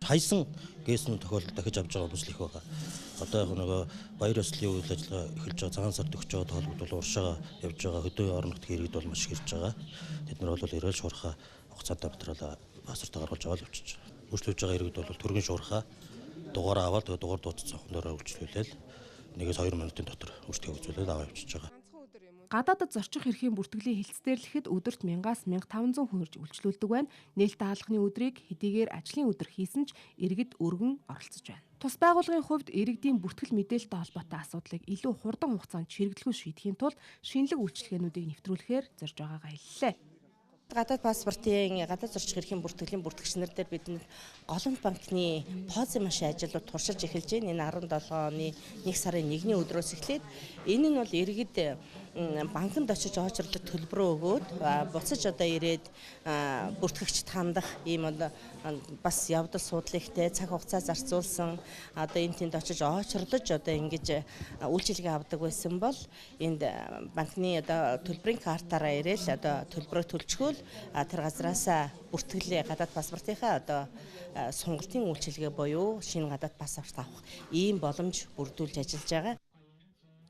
Хайсан гээсэн тохиолдолд дахиж авч байгаа хүмүүс их байгаа. Одоо яг нөгөө баяр ёслолын үйл ажиллагаа эхэлж байгаа, цагаан сард өгч байгаа тоолбол уршаага явж байгаа хөдөө орон нутгийн иргэд бол маш ирж байгаа. Тэд нар бол ирэл шуурхаа хугацаатай материалаа пассвортаа гаргаж аваад явчихж байгаа. Үйлчлүүлж байгаа иргэд бол төргийн шуурхаа дугаараа аваад дугаар дууцсан цонхнороо үйлчлүүлээл 1-2 минутын дотор өөртөө үзүүлээд аваа явчихж байгаа. Гадаадад зорчих эрхийн бүртгэлийн хилцдээрлэхэд өдөрт 1000-аас 1500 хүн ирж үйлчлүүлдэг байна. Нээлттэй хаалганы өдрийг хэдийгээр ажлын өдөр хийсэн ч иргэд өргөн оролцож байна. Тус байгууллагын хувьд иргэдийн бүртгэл мэдээлэлтэй холбоотой асуудлыг илүү хурдан хугацаанд чирэгдэлгүй шийдэхийн тулд шинэлэг үйлчлэгээнүүдийг нэвтрүүлэхээр зорж байгаагаа хэллээ. Гадаад паспортын гадаад зорчих эрхийн бүртгэлийн бүртгэгчнэр дээр бидэнд голомт банкны ПОЗ машин ажлууд туршилж эхэлж байна. Энэ 17 оны 1 сарын 1-ний өдрөөс эхлээд энэ нь бол иргэд банкнд очиж очрлог төлбөрөө өгөөд буцаж одоо ирээд бүртгэгчд хандах ийм бас явдал суудлахтай цаг хугацаа зарцуулсан одоо энэ тэнд очиж очрлож одоо ингэж үйлчилгээ авдаг байсан бол энд банкны одоо төлбөрийн картаараа ирээл одоо төлбөрөө төлчихвөл тэр газраас бүртгэлээ гадаад паспортынхаа одоо сонголтын үйлчилгээ буюу шинэ гадаад паспорт авах ийм боломж бүрдүүлж ажиллаж байгаа.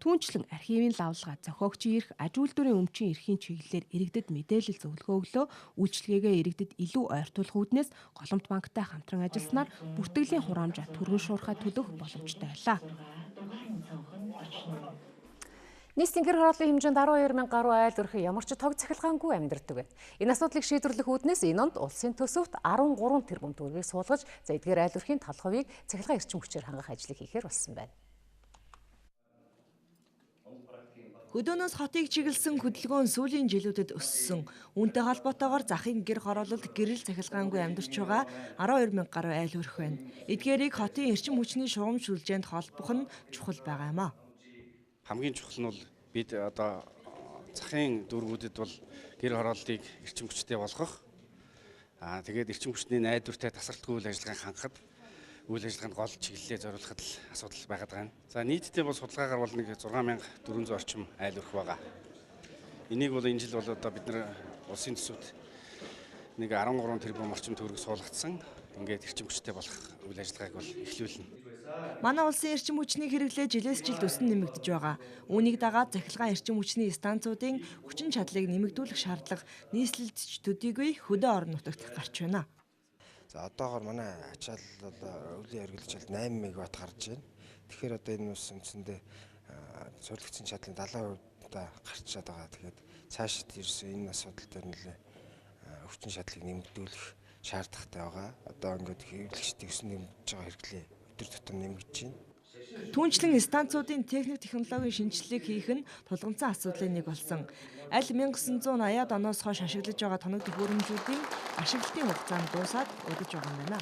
Түүнчлэн архивын лавлгаа, зохиогчийн эрх, аж үйлдвэрийн өмчийн эрхийн чиглэлээр иргэдэд мэдээлэл зөвлөгөө өглөө, үйлчлэгээгээ иргэдэд илүү ойртуулах үүднээс Голомт банктай хамтран ажилласнаар бүртгэлийн хураамжаа түргэн шуурхай төлөх боломжтой байлаа. Нийслэлийн гэр хорооллын хэмжээнд 12,000 гаруй айл өрхий ямар ч тог цахилгаангүй амьдардаг байна. Энэ асуудлыг шийдвэрлэх үүднээс энэ онд улсын төсөвт 13 тэрбум төгрөгийг суулгаж, за эдгээр айл өрхийн талхавыг цахилгаан эрчим хүчээр хангах ажлыг хийхээр болсон байна. Хөдөөнөөс хотыг чиглэсэн хөдөлгөөн сүүлийн жилүүдэд өссөн. Үүнтэй холбоотойгоор захын гэр хороололд гэрэл цахилгаангүй амьдарч байгаа 12,000 гаруй айл өрх байна. Эдгээрийг хотын эрчим хүчний шугам шүлжээнд холбох нь чухал байгаа юм а. Хамгийн чухал нь бол бид одоо захын дүүргүүдэд бол гэр хорооллыг эрчим хүчтэй болгох. Тэгээд эрчим хүчний найдвартай тасралтгүй үйл ажиллагааг хангахад үйл ажиллагаанд гол чиглэлээ зориулахад л асуудал байгаад байгаа юм. За нийтдээ бол судалгаагаар бол нэг 6400 орчим айл өрх байгаа. Энийг бол энэ жил бол одоо бид нар улсын төсөвт нэг 13 тэрбум орчим төгрөг суулгацсан. Ингээд эрчим хүчтэй болох үйл ажиллагааг бол эхлүүлнэ. Манай улсын эрчим хүчний хэрэглээ жилээс жилд өснө нэмэгдэж байгаа. Үүнийг дагаад захилгаан эрчим хүчний станцуудын хүчин чадлыг нэмэгдүүлэх шаардлага нийслэлдч төдийгүй хөдөө орон нутагт гарч байна. За одоогоор манай ачаал өвлийн эргэлж 8 мегаватт гарч байна. Тэгэхээр одоо энэ ус үндсэндээ сурлагчийн чадлын 70% гарч чад байгаа. Тэгэхээр цаашид ерөөсөө энэ асуудал дээр нэлээ өвчин шатлыг нэмэгдүүлэх шаардлагатай байгаа. Одоо ингээд хэвлэгчдийн өсөн нэмж байгаа хэрэглээ өдөр тутам нэмэгдэж байна. Түүнчлэн станцуудын техник технологийн шинжилгээг хийх нь тулгамдсан асуудлын нэг болсон. Аль 1980-ад оноос хойш ашиглаж байгаа тоног төхөөрөмжүүдийн ашиглалтын хугацаанд дуусаад удаж байгаа юм байна.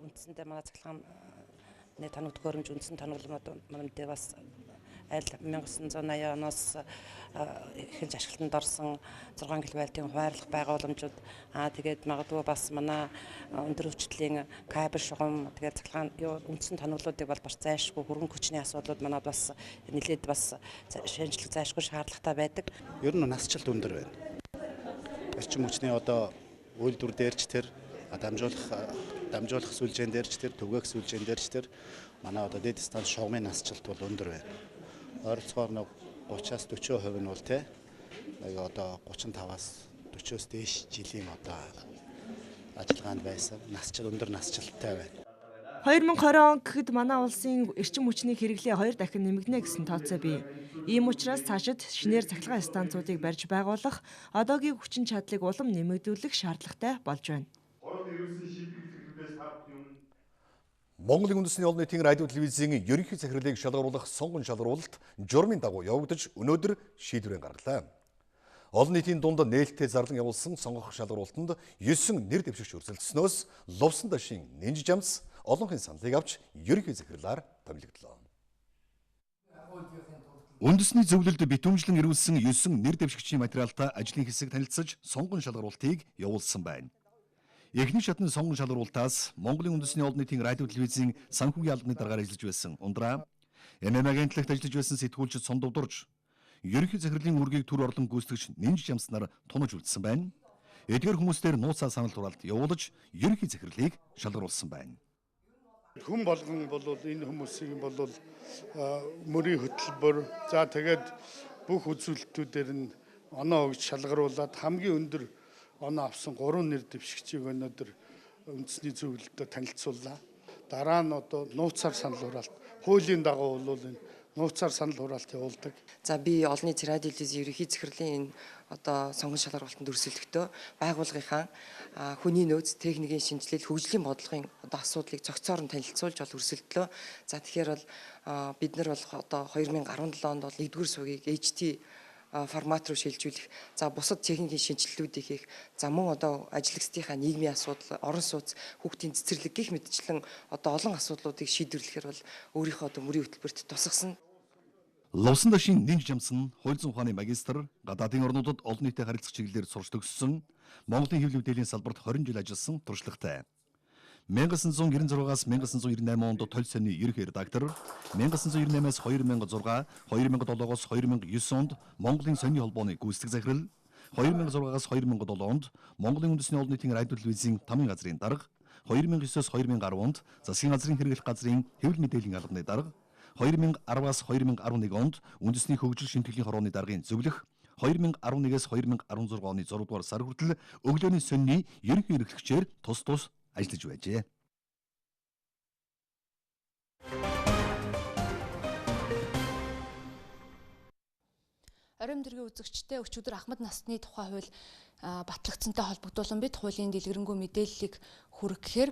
Үндсэндээ манай цахилгааны тоног төхөөрөмж үндсэн тоногломод бас аль 1980 оноос эхэлж ашиглалтанд орсон 6 кВт-ийн хуваарлах байгууламжууд тэгээд магадгүй бас манай өндөр хүчлийн кабель шугам тэгээд цахилгаан үндсэн тоноглолуудыг бол бас зайлшгүй хөрөнгө хүчний асуудлууд манад бас нэлээд бас шинжлэх зайлшгүй шаардлагатай байдаг. Ер нь насжилт өндөр байна. Эрчим хүчний одоо үйлдвэр дээрч тэр дамжуулах сүлжээн дээрч тэр түгээх сүлжээн дээрч тэр манай одоо дэд станц шугамын насжилт бол өндөр байна. Ойролцоогоор 30-аас 40% нь бол те нэг одоо 35-аас 40-оос дээш жилийн одоо ажиллагаанд байсан өндөр насжилттай байна. 2020 он гэхэд манай улсын эрчим хүчний хэрэглээ 2 дахин нэмэгдэнэ гэсэн тооцоо бий. Ийм учраас цаашид шинээр цахилгаан станцуудыг барьж байгуулах, одоогийн хүчин чадлыг улам нэмэгдүүлэх шаардлагатай болж байна. Монголын үндэсний олон нийтийн радио телевизийн ерөнхий захирлыг шалгаруулах сонгон шалгаруулалт журмын дагуу явагдаж өнөөдөр шийдвэрээ гаргалаа. Олон нийтийн дунд нээлттэй зарлан явуулсан сонгох шалгаруулалтанд 9 нэр дэвшигч өрсөлдснөөс Лувсан дашийн Нинж Жамс олонхын саналыг авч ерөнхий захирлаар томилогдлоо. Үндэсний зөвлөлд битүүмжлэн ирүүлсэн 9 нэр дэвшигчийн материалтай ажлын хэсэг танилцаж сонгон шалгаруулалтыг явуулсан байна. Эхний шатны сонгон шалгаруулалтаас Монголын үндэсний олон нийтийн радио телевизийн санхүүгийн албаны даргаар ажиллаж байсан Ундраа, ММ агентлагт ажиллаж байсан сэтгүүлчид Сондовдурж, ерөнхий захирлын үүргийг төр орлон гүйцэтгэгч Нинж Жамснаар тунаж үлдсэн байна. Эдгээр хүмүүстээр нууцаа санал хураалт явуулж ерөнхий захирлыг шалгаруулсан байна. Хүн болгон бол энэ хүмүүсийн бол мөрийн хөтөлбөр за тэгээд бүх үзүүлэлтүүдээр нь оноо өгч шалгаруулад хамгийн өндөр оноо авсан 3 нэр дэвшигчийг өнөөдөр үндэсний зөвлөлтөд танилцууллаа. Дараа нь одоо нууцаар санал хураалт, хуулийн дагуу бол энэ нууцаар санал хураалт явуулдаг. За би олон нийтийн радио телевизийн ерөнхий захирлын энэ одоо сонгон шалгаруулалтанд өрсөлдөхдөө байгууллагынхаа хүний нөөц, техникийн шинжилэл, хөгжлийн бодлогын одоо асуудлыг цогцоор нь танилцуулж бол өрсөлдлөө. За тэгэхээр бол бид нар бол одоо 2017 онд бол 1-р сувгийг HT формат руу шилжүүлэх, за бусад техникийн шинжилэлүүдийг хийх, за мөн одоо ажиллагчдынхаа нийгмийн асуудал, орон сууц, хүүхдийн цэцэрлэг гэх мэтчлэн одоо олон асуудлуудыг шийдвэрлэхээр бол өөрийнхөө одоо мөрийн хөтөлбөрт тусгасан. Лувсан дашийн Нинж Жамсан хууль зүйн ухааны магистр, гадаадын орнуудад олон нийтэд харилцах чиглэлээр сурч төгссөн, Монголын хэвлэл мэдээллийн салбарт 20 жил ажилласан туршлагатай. 1996-аас 1998 онд толь сонины ерөнхий редактор, 1998-аас 2006, 2007-оос 2009 онд Монголын сонины холбооны гүйцэтгэх захирал, 2006-аас 2007 онд Монголын үндэсний олон нийтийн радио телевизийн тамгын газрын дарга, 2009-оос 2010 онд засгийн газрын хэрэглэх газрын хэвлэл мэдээллийн албаны дарга, 2010-аас 2011 онд үндэсний хөгжил шинтгэлийн хорооны даргын зөвлөх, 2011-ээс 2016 оны 6 дугаар сар хүртэл өглөөний сонины ерөнхий эрхлэгчээр тус ажиллаж байжээ. Оройн дэргийн үзэгчтэй өчигдөр Ахмад насны тухай хууль батлагдсантай холбогдуулан бид хуулийн дэлгэрэнгүй мэдээллийг хүргэхээр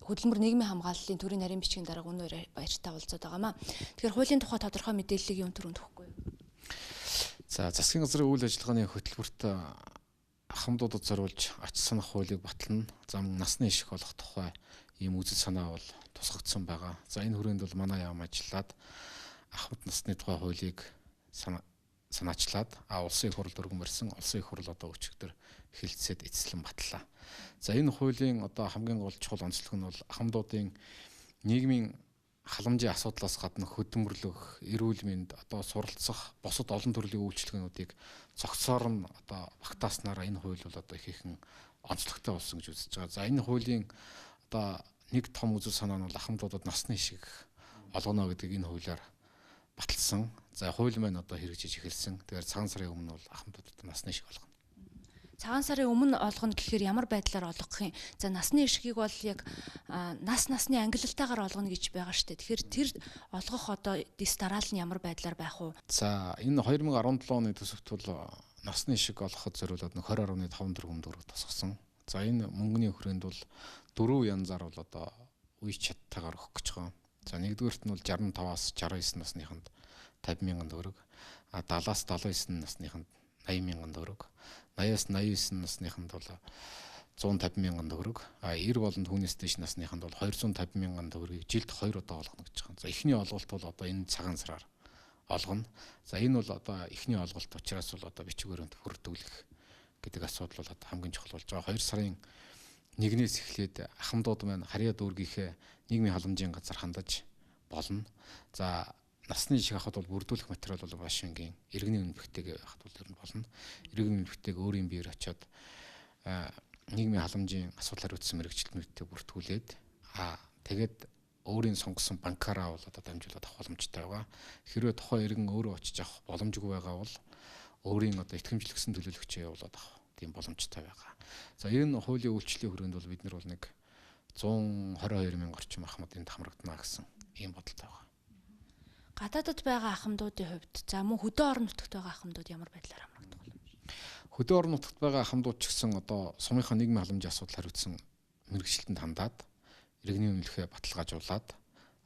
хөдөлмөр нийгмийн хамгааллын төрийн нарийн бичгийн дарга өнөр баяртай уулзаад байгаамаа. Тэгэхээр хуулийн тухай тодорхой мэдээллийг юун төрөнд өгөхгүй юу? За засгийн газрын үйл ажиллагааны хөтөлбөрт ахмадуудад зориулж ач санах хуулийг батлана. Зам насны иших болох тухай ийм үзэл санаа бол тусгагдсан байгаа. За энэ хүрээнд бол манай яам ажиллаад ахмад насны тухай хуулийг санаачлаад улсын их хурлд өргөмөрсөн. Улсын их хурл одоо өчигдөр хэлэлцээд эцэслэн батлаа. За энэ хуулийн одоо хамгийн гол чухал онцлог нь бол ахмадуудын нийгмийн халамжийн асуудлаас гадна хөдөлмөрлөх, эрүүл мэнд, одоо суралцах, бусад олон төрлийн үйлчилгээнүүдийг цогцоор нь одоо багтааснараа энэ хууль бол одоо их ихэнх онцлогтой болсон гэж үзэж байгаа. За энэ хуулийн одоо нэг том үзэл санаа нь бол ахмадуудад насны ишиг олгоно гэдэг энэ хуулиар баталсан. За хууль маань одоо хэрэгжиж эхэлсэн. Тэгэхээр цагаан сарын өмнө бол ахмадуудад насны ишиг олгоно. Цагаан сарын өмнө олгоно гэхээр ямар байдлаар олгох юм? За насны ишгийг бол яг насны ангиллалтаагаар олгоно гэж байгаа шүү дээ. Тэгэхээр тэр олгох одоо дис дараал нь ямар байдлаар байх вэ? За энэ 2017 оны төсөвт бол насны ишиг олгоход зориулаад 20.5 тэрбум төгрөг тусгасан. За энэ мөнгөний хүрээнд бол 4 янзаар бол одоо үе чадтайгаар өгөх гэж байгаа. За нэгдүгээрт нь бол 65-аас 69 насныханд 50,000 төгрөг, 70-аас 79 насныханд 80,000 төгрөг, 80-аас 89 насныханд бол 150,000 төгрөг, 90 болон түүнээс дээш насныханд бол 250,000 төгрөгийг жилд 2 удаа олгоно гэж байгаа. За эхний олголт бол одоо энэ цагаан сараар олгоно. За энэ бол одоо эхний олголт учраас бол одоо бичгээрөнд хүрдүүлэх гэдэг асуудал бол одоо хамгийн чухал болж байгаа. 2 сарын 1-ээс эхлээд ахмадууд маань харьяа дүүргийнхээ нийгмийн халамжийн газар хандаж болно. За насны ишиг авахд бол бүрдүүлэх материал бол Вашингтон иргэний үнэлгээтэй авахд бол ер нь болно. Иргэний үнэлгээтэйг өөрийн биеэр очиод нийгмийн халамжийн асуудлаар үүссэн мэрэгчлэлтнүүдтэй бүртгүүлээд тэгээд өөрийн сонгосон банкаараа бол одоо дамжуулаад авах боломжтой байгаа. Хэрвээ тухайн иргэн өөрөө очиж авах боломжгүй байгаа бол өөрийн одоо итгэмжлэгсэн төлөөлөгчөө явуулаад авах тийм боломжтой байгаа. За энэ хуулийн үйлчлэлийн хүрээнд бол бид нар бол нэг 122,000 орчим ахмад энд хамрагдана гэсэн ийм бодолтой байгаа. Гадаадд байгаа ахмадуудын хувьд за мөн хөдөө орон нутагт байгаа ахмадууд ямар байдлаар хамрагдах вэ? Хөдөө орон нутагт байгаа ахмадууд ч гэсэн одоо сумынхаа нийгмийн халамжийн асуудал хариуцсан мэрэгчлэлтэнд хандаад иргэний үнэлгээ баталгаажуулаад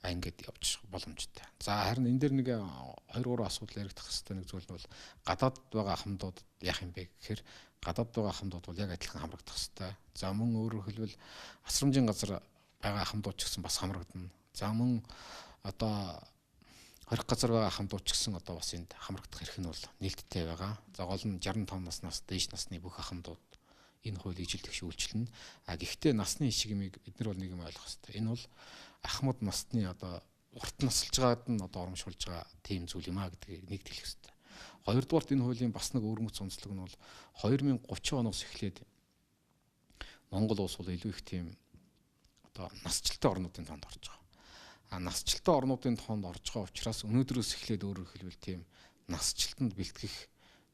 ингээд явж боломжтой. За харин энэ дээр нэг 2-3 асуудал яригдах хэрэгтэй нэг зүйл нь бол гадаадд байгаа ахмадууд яах юм бэ гэхээр гадаадд байгаа ахмадууд бол яг адилхан хамрагдах хэрэгтэй. За мөн өөрөөр хэлбэл асрамжийн газар байгаа ахмадууд ч гэсэн бас хамрагдана. За мөн одоо хорих газар байгаа ахмадууд ч гэсэн одоо бас энд хамрагдах эрх нь бол нээлттэй байгаа. За гол нь 65 наснаас дээш насны бүх ахмадууд энэ хуулийг ижил тэгш үйлчлэнэ. Гэхдээ насны ишигмийг бид нар бол нэг юм ойлгох хэрэгтэй. Энэ бол ахмад насны одоо урт насалж байгаад нь одоо урамшуулж байгаа тийм зүйл юм а гэдгийг нэг хэлэх хэрэгтэй. Хоёрдугаарт энэ хуулийн бас нэг өргөмөц онцлог нь бол 2030 оноос эхлээд Монгол улс бол илүү их тийм одоо насжилттай орнуудын тоонд орж байгаа. Насжилттай орнуудын тоонд орж байгаа учраас өнөөдрөөс эхлээд өөрөөр хэлбэл тийм насжилтанд бэлтгэх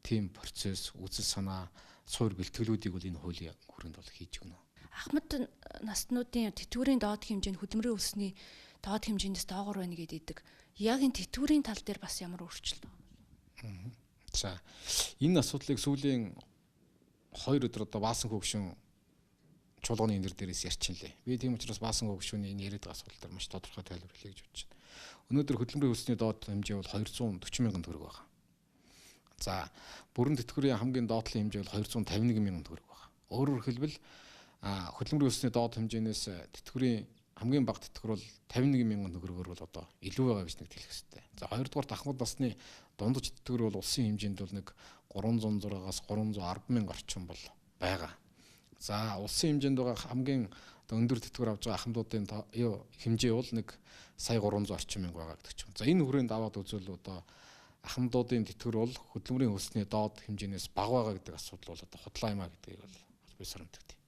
тийм процесс, үзэл санаа, суур бэлтгэлүүдийг бол энэ хуулийн хүрээнд бол хийж өгнө. Ахмад наснуудын тэтгэврийн доод хэмжээ нь хөдөлмөрийн өсний доод хэмжээнээс доогуур байна гэдэг. Яг энэ тэтгэврийн тал дээр бас ямар өөрчлөлт байна? За энэ асуудлыг сүүлийн 2 өдөр одоо Баасан хөгшин чуулганы нэр дээрээс ярьчин лээ. Би тийм учраас Баасан хөгшөний энэ яриад байгаа асуудал дээр маш тодорхой тайлбар хэлье гэж бодож байна. Өнөөдөр хөдөлмөрийн өсний доод хэмжээ бол 240,000 төгрөг байна. За бүрэн тэтгэврийн хамгийн доотлын хэмжээ бол 251,000 төгрөг байна. Өөрөөр хэлбэл хөдөлмөрийн өсний доод хэмжээнээс тэтгэврийн хамгийн бага тэтгэвэр бол 51,000 төгрөгөөр бол одоо илүү байгаа гэж нэг хэлэх хэрэгтэй. За хоёрдугаар ахмад насны дундаж тэтгэвэр бол улсын хэмжээнд бол нэг 306-аас 310,000 орчим бол байгаа. За улсын хэмжээнд байгаа хамгийн өндөр тэтгэвэр авж байгаа ахмадуудын хэмжээ бол нэг сая 300 орчим мянга байгаа гэдэг чинь. За энэ хүрээнд аваад үзвэл одоо ахмадуудын тэтгэвэр бол хөдөлмөрийн өсний доод хэмжээнээс бага байгаа гэдэг асуудал бол одоо худлаа юм а гэдгийг бол би санамжтай.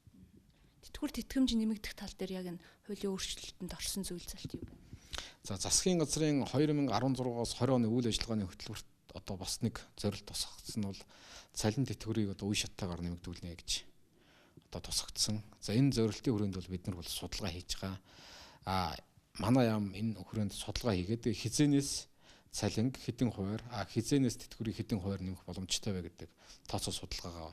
Тэтгэвэр тэтгэмж нэмэгдэх тал дээр яг энэ хуулийн өөрчлөлтөнд орсон зүйл залт юу вэ? За засгийн газрын 2016-аас 20 оны үйл ажиллагааны хөтөлбөрт одоо бас нэг зорилт тусгагдсан нь бол цалин тэтгэврийг одоо үе шаттайгаар нэмэгдүүлнэ гэж одоо тусгагдсан. За энэ зорилтын хүрээнд бол бид нар бол судалгаа хийж байгаа. Манай яам энэ хүрээнд судалгаа хийгээд хизээнээс цалинг хэдэн хувиар хизээнээс тэтгэврийг хэдэн хувиар нэмэх боломжтой вэ гэдэг тооцоо судалгаагаа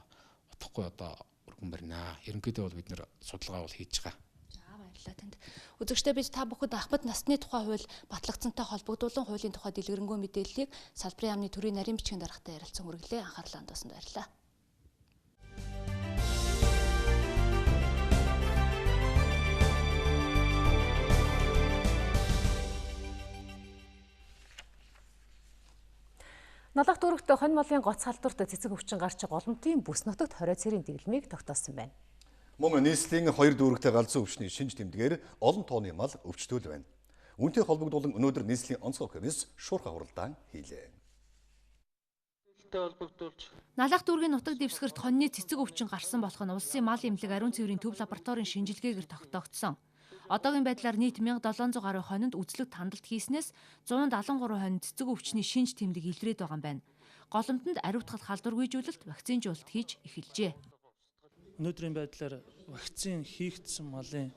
утгагүй одоо өргөн барина. Ерөнхийдөө бол бид нэр судалгаа бол хийж байгаа. За баярлалаа танд. Үзэгчдээ бид та бүхэнд ахмад насны тухай хууль батлагдсантай холбогдуулан хуулийн тухай дэлгэрэнгүй мэдээллийг салбарын яамны төрийн нарийн бичгийн даргатай ярилцсан хүргэлээ. Анхаарлаа хандуулсанд баярлалаа. Налах дүүрэгт хонь молын гоц халдварт цэцэг өвчин гарч голомтын бүс нутагт 20 цэрийн дэглэмийг тогтоосон байна. Мөн нийслэлийн 2 дүүрэгтэй галзуу өвчний шинж тэмдгээр олон тооны мал өвчтөл байна. Үүнтэй холбогдуулан өнөөдөр нийслэлийн онцгой комисс шуурхай хуралдаан хийлээ. Налах дүүргийн нутаг дэвсгэрт хоньны цэцэг өвчин гарсан болох нь улсын мал эмнэлэг ариун цэврийн төв лабораторийн шинжилгээгээр тогтоогдсон. Одоогийн байдлаар нийт 1700 гаруй хонинд үзлэг тандалт хийснээс 173 хонид цэцэг өвчний шинж тэмдэг илрээд байгаа юм байна. Голомтонд ариутгал халдваргүйжүүлэлт вакцинжуулалт хийж эхэлжээ. Өнөөдрийн байдлаар вакцин хийгдсэн малын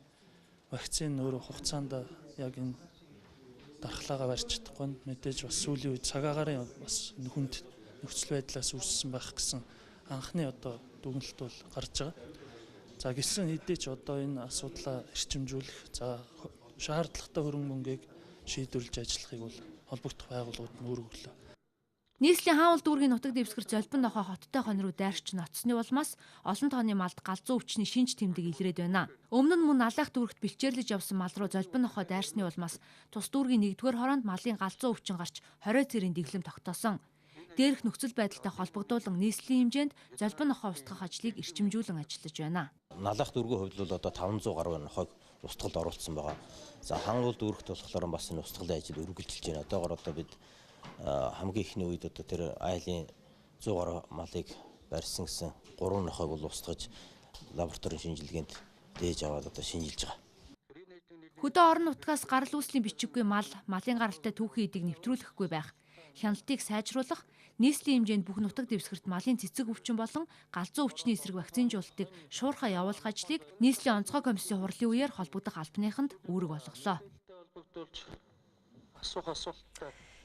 вакцин өөрөө хугацаанд яг энэ дархлаагаа барьж чадахгүй. Мэдээж бас сүүлийн үед цагаагаар бас хүнд нөхцөл байдлаас үүссэн байх гэсэн анхны дүгнэлт бол гарч байгаа. За гисэн хэдий ч энэ асуудлаа эрчимжүүлэх, за шаардлагатай хөрөнгө мөнгийг шийдвэрлэж ажиллахыг бол холбогдох байгууллагууд нь өөрөглөө. Нийслэлийн хаавал дүүргийн нутаг дэвсгэр Золбин нохой хоттой хон руу дайрч ноцсны улмаас олон тооны малд галзуу өвчний шинж тэмдэг илрээд байна. Өмнө нь мөн алайх дүүрэгт бэлчээрлэж явсан мал руу Золбин нохой дайрсны улмаас тус дүүргийн 1-р хороонд малын галзуу өвчин гарч 20 цэрийн дэглэм тогтоосон. Дээрх нөхцөл байдалтай холбогдуулан нийслэлийн хэмжээнд Золбин нохой устгах ажлыг эрчимжүүлэн ажиллаж байна. Налах дүүргийн хувьд бол 500 гаруй нохойг устгалд оруулсан байгаа. За хангуул дүүрэгт болохоор бас энэ устгалын ажил үргэлжилж байна. Одоогоор бид хамгийн ихний үед тэр айлын 100 гаруй малыг барьсан гэсэн 3 нохойг бол устгаж лабораторийн шинжилгээнд дээж аваад шинжилж байгаа. Хөдөө орон нутгаас гарал үүслийн бичиггүй малын гаралтай түүхийн эдийг нэвтрүүлэхгүй байх, хяналтыг сайжруулах, нийслэлийн хэмжээнд бүх нутаг дэвсгэрт малын цэцэг өвчин болон галзуу өвчний эсрэг вакцинжуулалтыг шуурхаа явуулах ажлыг нийслэлийн онцгой комиссийн хурлын үеэр холбогдох албаныханд үүрэг болголоо.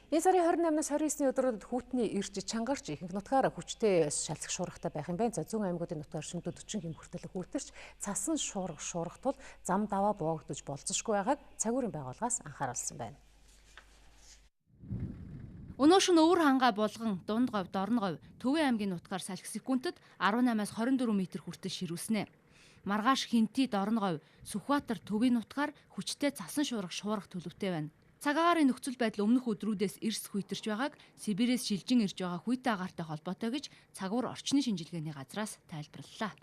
Энэ сарын 28-наас 29-ний өдрүүдэд хүүтний ирж чангарч ихэнх нутгаар хүчтэй шалцах шуургатай байх юм байна. За зүүн аймагуудын нутгаар шөнөдөө 40 км хүртэлх хүүтэрч цасан шуургах тул зам даваа боогдож болцсошгүй байгааг цагуурийн байгууллагаас анхааруулсан байна. Өнөөш нь өвөр хангаа булган, дунд говь, дорн говь, Төвийн аймгийн нутгаар салхи секундэд 18-аас 24 м хүртэл ширүүлснэ. Маргааш, Хинти, Дорн говь, Сүхбаатар, Төвийн нутгаар хүчтэй цасан шуургах төлөвтэй байна. Цагаагаарын нөхцөл байдал өмнөх өдрүүдээс эрс хүйтэрч байгааг Сибирээс шилжин ирж байгаа хүйтэ агаартай холбоотой гэж цагуур орчны шинжилгээний газраас тайлбарллаа.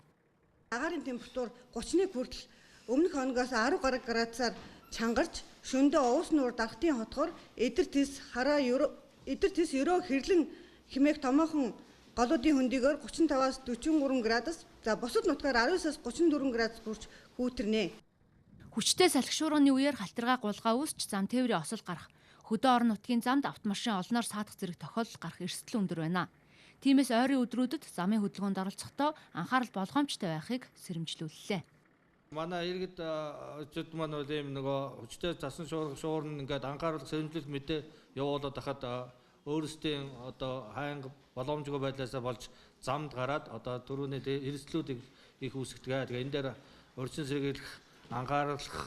Агаарын температур 31 хүртэл өмнөх хоногоос 10 гаруй градусаар чангарч шөнөдөө уус нуур дагтын хотгоор эдэр тис ерөө хэрлэн хэмээх томоохон голуудын хөндөгөөр 35-аас 43 градус, за бусад нутгаар 19-аас 34 градус хүрч хүүтэрнэ. Хүчтэй салхи шуурганы үеэр халтиргаа гулгаа үүсч зам тээврийн осол гарах, хөдөө орон нутгийн замд автомашин олноор саадах зэрэг тохиолдол гарах эрсдэл өндөр байна. Тиймээс ойрын өдрүүдэд замын хөдөлгөөнд оролцохдоо анхаарал болгоомжтой байхыг сэрэмжлүүллээ. Манай иргэд зүйд маань бол ийм нөгөө хүчтэй цасан шуурн ингээд анхааруулах сэрэмжлүүлэх мэдээ явуулаад хахад өөрсдийн хаанг боломжгүй байдлаасаа болж замд гараад дөрөвний эрсдлүүдийг их үүсгдэг. Тэгээ энэ дээр урьдчилан сэргийлэх, анхааруулах,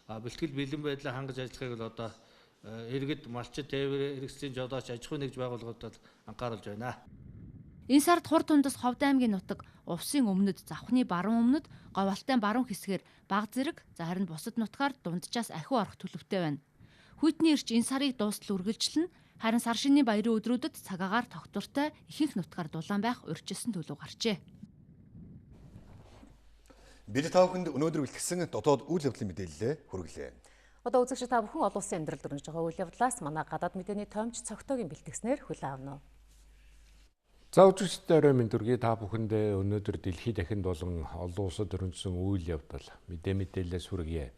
бэлтгэл бэлэн байдлаа хангаж ажиллахыг бол иргэд малчид тээвэр хэрэгслийн жолооч аж ахуйн нэгж байгууллагуудад анхааруулж байна. Энэ сард Хур тундас Ховд аймгийн нутаг, Увсын өмнөд, Завхны баруун өмнөд, Говьалтай баруун хэсгээр баг зэрэг, харин бусад нутгаар дунджаас ахиу орох төлөвтэй байна. Хүйтний эрч энэ сарыг дуустал үргэлжлэнэ. Харин сар шинийн баярын өдрүүдэд цагаагаар тогтвортой ихэнх нутгаар дулаан байх урьдчилсан төлөв гарчээ. Бид та бүхэнд өнөөдөр бэлтгэсэн дотоод үйл явдлын мэдээлэлээ хүргэлээ. Одоо үзэгч та бүхэн олон улсын амьдралд өрнөж байгаа үйл явдлаас манай гадаад мэдээний тоомч цогтойгийн бэлтгэснээр хүлээн авна уу. За үзэгчдээ орой минь дүргий та бүхэндээ өнөөдөр дэлхийд дахинд болон олон улсад өрнөсөн үйл явдал мэдээлэлээс хүргье.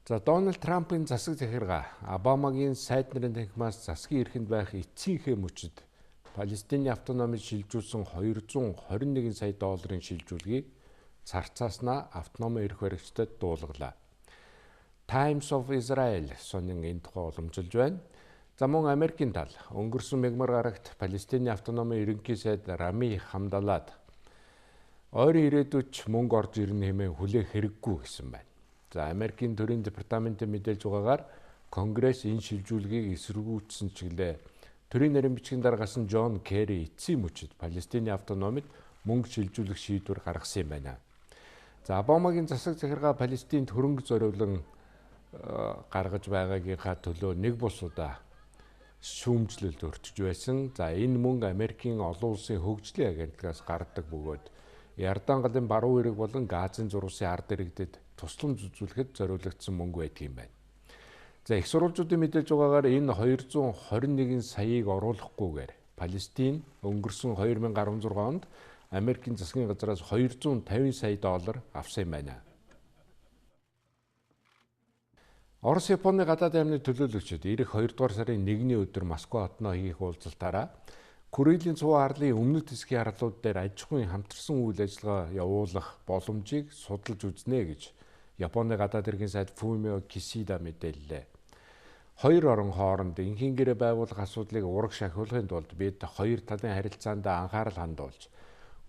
За Дональд Трампын засаг захиргаа Обамагийн сайд нарын танхимаас засгийн эрхэнд байх эцсийнхээ мөчид Палестины автономид шилжүүлсэн 221 сая долларын шилжүүлгийг царцааснаа автономи эрх баригчдад дуулгалаа. Times of Israel сонин энэ тухай уламжилж байна. За мөн Америкийн тал өнгөрсөн мягмар гарагт Палестины автономи ерөнхий сайд Рами Хамдалад ойрын ирээдүйд мөнгө орж ирнэ хэмээн хүлээх хэрэггүй гэсэн байна. За Америкийн төрийн департаментын мэдээлж байгаагаар Конгресс энэ шилжүүлгийг эсэргүүцсэн чиглэлээ төрийн нарийн бичгийн даргасан Джон Керри эцсийн мөчид Палестины автономид мөнгө шилжүүлэх шийдвэр гаргасан юм байна. За Обамагийн засаг захиргаа Палестинд хөрөнгө зориулан гаргаж байгаагийнхаа төлөө нэг бус удаа шүүмжлэлд өртөж байсан. За энэ мөнгө Америкийн олон улсын хөгжлийн агентлагаас гардаг бөгөөд Ярдан галын баруун эрэг болон Газын зурвасын ард иргэдэд тусламж үзүүлэхэд зориулагдсан мөнгө байдаг юм байна. За их сурвалжуудын мэдээлж байгаагаар энэ 221 саяыг оруулахгүйгээр Палестин өнгөрсөн 2016 онд Америкийн засгийн газраас 250 сая доллар авсан юм байна. Орос Японы гадаад амны төлөөлөгчид ирэх 2 дугаар сарын 1-ний өдөр Москва хотноо хийх уулзалтаараа Курилийн цувуу арлын өмнөд хэсгийн арлууд дээр аж ахуйн хамтарсан үйл ажиллагаа явуулах боломжийг судалж үзнэ гэж Японы гадаад иргэн сайд Фумио Кисида мэдээллээ. Хоёр орон хооронд энхийн гэрээ байгуулах асуудлыг ураг шахиулахын тулд бид хоёр талын харилцаанд анхаарал хандуулж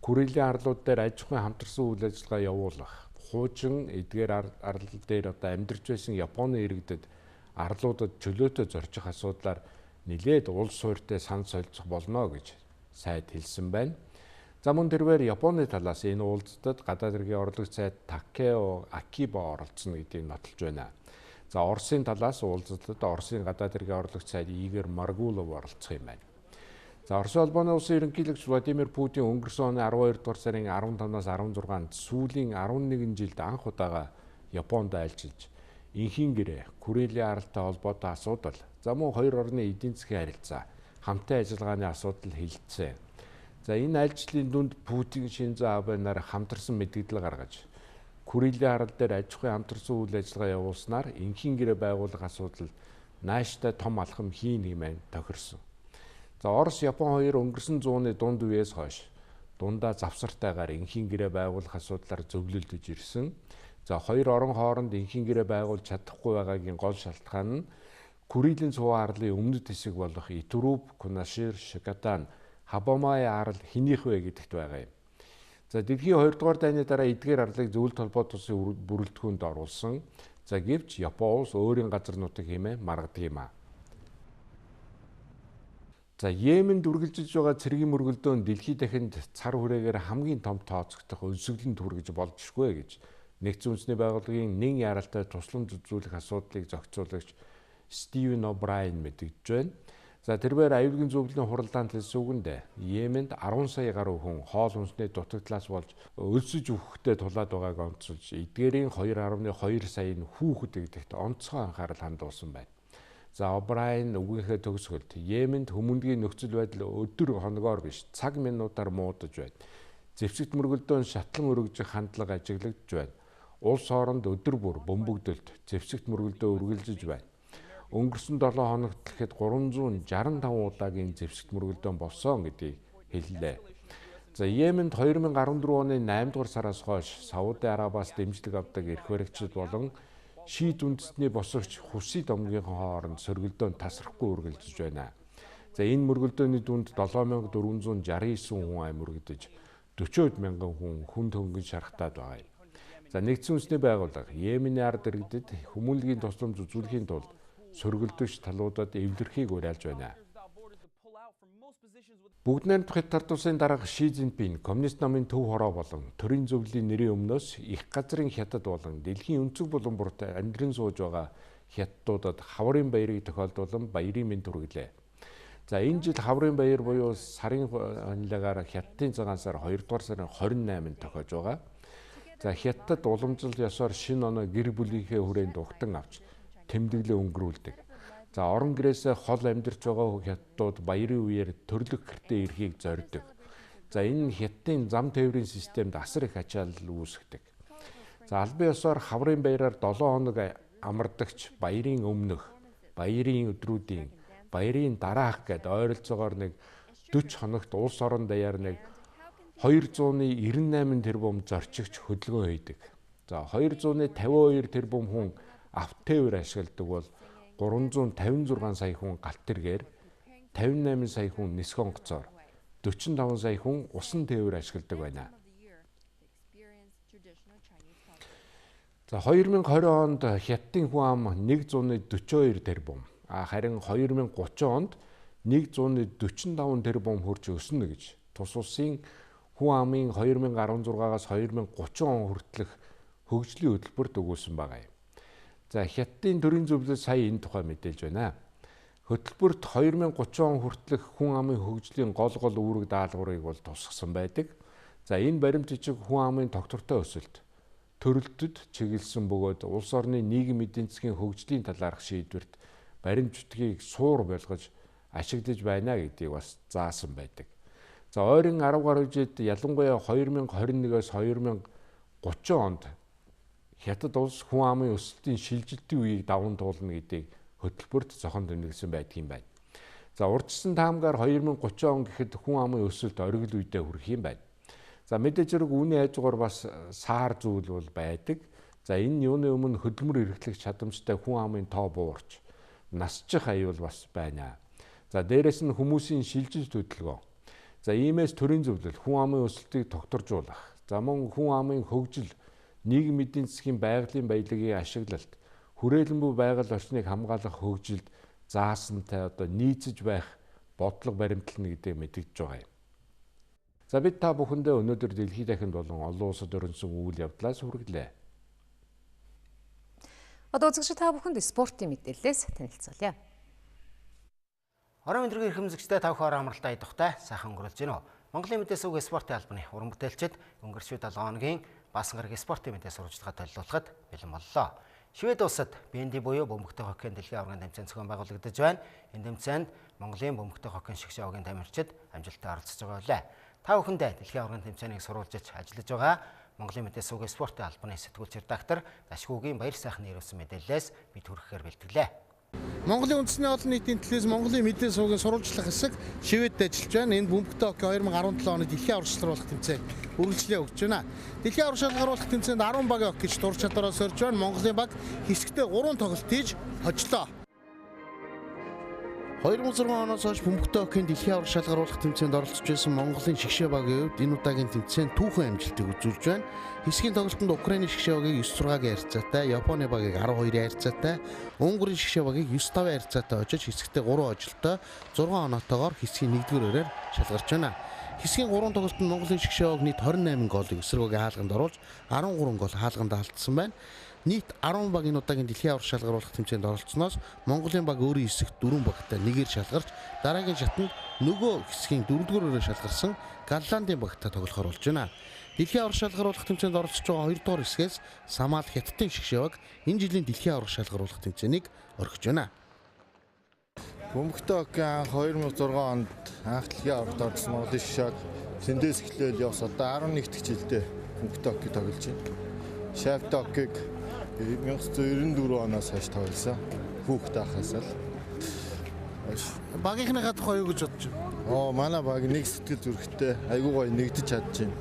Курилийн арлууд дээр аж ахуйн хамтарсан үйл ажиллагаа явуулах, хуучин эдгээр арал дээр одоо амьдарч байсан Японы иргэдэд арлуудад чөлөөтэй зорчих асуудлаар нэлээд улс суурьтай сан солилцох болно гэж сайд хэлсэн байна. За мөн тэрээр Японы талаас энэ уулзалтад гадаад иргэний орлогч сайд Такео Акиба оролцсон гэдгийг нотолж байна. За Оросын талаас уулзалтад Оросын гадаад иргэний орлогч сайд Игорь Маргулов оролцох юм байна. За Орос улбаны улсын ерөнхийлөгч Владимир Путин өнгөрсөн оны 12 дугаар сарын 15-наас 16-нд сүүлийн 11 жилд анх удаага Японд айлчилж энхийн гэрээ, Курилийн аралтай холбоотой асуудал, за мөн хоёр орны эдийн засгийн харилцаа, хамтын ажиллагааны асуудал хэлэлцээ. За энэ айлчлалын дүнд Путин Шинзо Абе нар хамтарсан мэдээлэл гаргаж, Курилийн арал дээр аж ахуйн хамтарсан үйл ажиллагаа явуулснаар энхийн гэрээ байгуулах асуудал нааштай том алхам хийн хэмээн тохирсон. За Орос Япон хоёр өнгөрсөн зууны дунд үеэс хойш дундаа завсартайгаар энхийн гэрээ байгуулах асуудлаар зөвлөлдөж ирсэн. За хоёр орон хооронд энхийн гэрээ байгуулж чадахгүй байгаагийн гол шалтгаан нь Курилийн цувуу арлын өмнөд хэсэг болох Итуруб, Кунашир, Шикатан, Хабамай арал хинийх вэ гэдэгт байгаа юм. За дэлхийн 2 дугаар дайны дараа эдгээр арлыг зөвлөлт холбоот улсын бүрэлдэхүүнд оруулсан. За гэвч Япон улс өөрийн газар нутаг хэмээн маргадаг юм а. За Йеменд үргэлжилж байгаа цэргийн мөргөлдөөн дэлхий дахинд цар хүрээгээр хамгийн том тооцогдох өлсгөлөнд хүргэж болжгүй гэж Нэгдсэн үндэсний байгууллагын нэн яралтай тусламж үзүүлэх асуудлыг зохицуулагч Стивен О'Брайен мэдэгдэж байна. За тэрээр аюулгүй зөвлөлийн хуралдаанд хэлсүүгэнд Йеменд 10 сая гаруй хүн хоол хүнсний дутагдлаас болж өлсөж үхэхтэй тулаад байгааг онцолж эдгээрийн 2.2 сая хүүхэд гэдэгт онцгой анхаарал хандуулсан байна. За О'Брайен үгийнхээ төгсгөлд Йеменд хүмүүнлэгийн нөхцөл байдал өдөр хоногоор биш цаг минутаар муудаж байна. Зэвсэгт мөргөлдөөн шатлан өргөжих хандлага ажиглагдж байна. Улс хооронд өдөр бүр бөмбөгдөлт, зэвсэгт мөргөлдөө үргэлжилж байна. Өнгөрсөн 7 хоногт гэхэд 365 удаагийн зэвсэгт мөргөлдөөн болсон гэдгийг хэллээ. За Йеменд 2014 оны 8 дугаар сараас хойш Сауди Арабиас дэмжлэг авдаг эрх баригчид болон шийд үндэстний босгогч Хуси домгийн хооронд сөргөлдөөн тасрахгүй үргэлжлэж байна. За энэ мөргөлдөөний дүнд 7469 хүн ай мөргөдөж 40,000 хүн хөнгөн шархтаад байгаа юм. За Нэгдсэн үндэсний байгууллага Йемений ард иргэдэд хүмүүнлэгийн тусламж үзүүлэхийн тулд сөргөлдөгч талуудад эвлэрхийг уриалж байна. Бүгд найрамдах Хятад улсын дарга Ши Цзиньпин коммунист намын төв хороо болон төрийн зөвлөлийн нэрийн өмнөөс их газрын Хятад болон дэлхийн өнцөг булан бүрт амьдран сууж байгаа хятадуудад хаврын баярыг тохиолдуулан баярын мэнд хүргэлээ. За энэ жил хаврын баяр буюу сарын хонилгаар Хятадын цагаан сар 2 дугаар сарын 28-нд тохиож байгаа. За Хятад уламжлал ёсоор шинэ оноо гэр бүлийнхээ хүрээнд угтан авч тэмдэглээ өнгөрүүлдэг. За орон гэрээсээ хол амьдарч байгаа хятадууд баярын үеэр төрлөх гэртээ ирэхийг зорддог. За энэ Хятадын зам тээврийн системд асар их ачаалал үүсгэдэг. За албан ёсоор хаврын баяраар 7 хоног амардагч баярын өмнөх, баярын өдрүүдийн, баярын дараах гэд ойролцоогоор нэг 40 хоногт улс орон даяар нэг 298 тэрбум зорчигч хөдөлгөөн хийдэг. За 252 тэрбум хүн авт тээвэр ашигладаг бол 356 сая хүн галт тэргээр, 58 сая хүн нисэх онгоцоор, 45 сая хүн усан тээвэр ашигладаг байна. За 2020 онд Хятадын хүн ам 142 тэрбум, харин 2030 онд 145 тэрбум хүрч өснө гэж тус улсын хүн амын 2016-аас 2030 он хүртэлх хөгжлийн хөтөлбөрт өгүүлсэн байгаа юм. За Хятадын төрийн зөвлөл сая энэ тухай мэдээлж байна. Хөтөлбөрт 2030 он хүртэлх хүн амын хөгжлийн гол үүрэг даалгаврыг бол тусгасан байдаг. За энэ баримт жижиг хүн амын тогтвортой өсөлт, төрөлтөд чиглэсэн бөгөөд улс орны нийгэм эдийн засгийн хөгжлийн талаарх шийдвэрт баримт жүтгэгийг суур болгож ашиглаж байна гэдгийг бас заасан байдаг. За ойрын 10 гаруй жилд ялангуяа 2021-с 2030 онд Хятад улс хүн амын өсөлтийн шилжилтийн үеийг даван туулна гэдгийг хөтөлбөрт зохон тэмдэглэсэн байдгийн байна. За урьдчилан таамгаар 2030 он гэхэд хүн амын өсөлт оргил үедээ хүрэх юм байна. За мэдээж хэрэг үүний хажуугаар бас саар зүйл бол байдаг. За энэ юуны өмнө хөдөлмөр эрхлэх чадамжтай хүн амын тоо буурч насчих аюул бас байна. За дээрэс нь хүмүүсийн шилжилт хөдөлгөөн. За иймээс төрийн зөвлөл хүн амын өсөлтийг тогтворжуулах. За мөн хүн амын хөгжил, нийгмийн эдийн засгийн байгалийн баялагын ашиглалт, хүрээлэнгүй байгаль орчныг хамгаалах хөгжилд заасантай нийцэж байх бодлого баримтлна гэдэг мэдэгдэж байгаа юм. За бид та бүхэндээ өнөөдөр дэлхийд дахинд болон олон улсад өрнөсөн үйл явдлаас хүргэлээ. Одоо үзэгч та бүхэнд спортын мэдээллээс танилцуулъя. Орон мэдрэг эрхэмзэгчтэй та бүхэн амралтаа идухтай сайхан өнгөрүүлж байна уу? Монголын мэдээс үг спортын албаны уран бүтээлчид өнгөрсөн 7 хоногийн баасан гараг спортын мэдээ сурвалжлагаа толилуулахад бэлэн боллоо. Швед улсад BND буюу бөмбөгтэй хоккейн дэлхийн аваргын тэмцээн зохион байгуулагдаж байна. Энэ тэмцээнд Монголын бөмбөгтэй хоккейн шигшээ овгийн тамирчид амжилттай оролцож байгаа билээ. Та бүхэндээ дэлхийн аваргын тэмцээнийг сурвалжиж ажиллаж байгаа Монголын мэдээс үг спортын албаны сэтгүүлч редактор Дашгүйгийн баяр сайхан нэрвсэн мэдээллээс бид хүрэхээр бэлтгэлээ. Монголын үндэсний олон нийтийн телевиз Монголын мэдээ сувгийн сурвалжлах хэсэг Шведд ажиллаж байна. Энэ бөмбөгтэй хоккей 2017 оны дэлхийн аварга шалгаруулах тэмцээн үргэлжлээ өгч байна. Дэлхийн аварга шалгаруулах тэмцээнд 10 багийн хоккейч дур чадвараа сорж байна. Монголын баг хэсэгтээ 3 тоглолт хийж хожлоо. 2006 оноос хойш бөмбөгтэй хоккейн дэлхийн аварга шалгаруулах тэмцээнд оролцож байсан Монголын шигшээ багийн хувьд энэ удаагийн тэмцээнд түүхэн амжилтыг үзүүлж байна. Хэсгийн тоглолтод Украины шигшээ багийг 9-6-гийн харьцаатай, Японы багийг 12-ийн харьцаатай, Унгарийн шигшээ багийг 9-5-ийн харьцаатай хожиж хэсэгтээ 3 ожилтой 6 оноотойгоор хэсгийн 1-р өрөөр шалгарч байна. Хэсгийн 3 тоглолтод Монголын шигшээ баг нийт 28 голыг эсрэг хаалганд оруулж 13 гол хаалганд алдсан байна. Нийт 10 баг энэ удаагийн дэлхийн аварга шалгаруулах тэмцээнд оролцсноос Монголын баг өөрийн хэсэгт 4 багтай 1-ээр шалгарч дараагийн шатанд нөгөө хэсгийн 4-р өрөөр шалгарсан Голландын багтай тоглохоор болж байна. Дэлхийн аварга шалгаруулах тэмцээнд оролцож байгаа 2 дугаар хэсгээс Самал Хятадын шигшээ баг энэ жилийн дэлхийн аварга шалгаруулах тэмцээнийг орхиж байна. Бөмбөгтэй хоккей 2006 онд анх дэлхийн аваргад орсон Монголын шигшээ тэндээс эхлээл явс одоо 11 дахь жилдээ бөмбөгтэй хоккей тоглож байна. Шавьтай хоккейг 1994 оноос хойш тоглосон. Хүүхдээ ахаас л. Багийнхныхаа тухай юу гэж бодож байна? Манай баг нэг сэтгэл зүрэхтэй айгүй гоё нэгдэж чадж байна.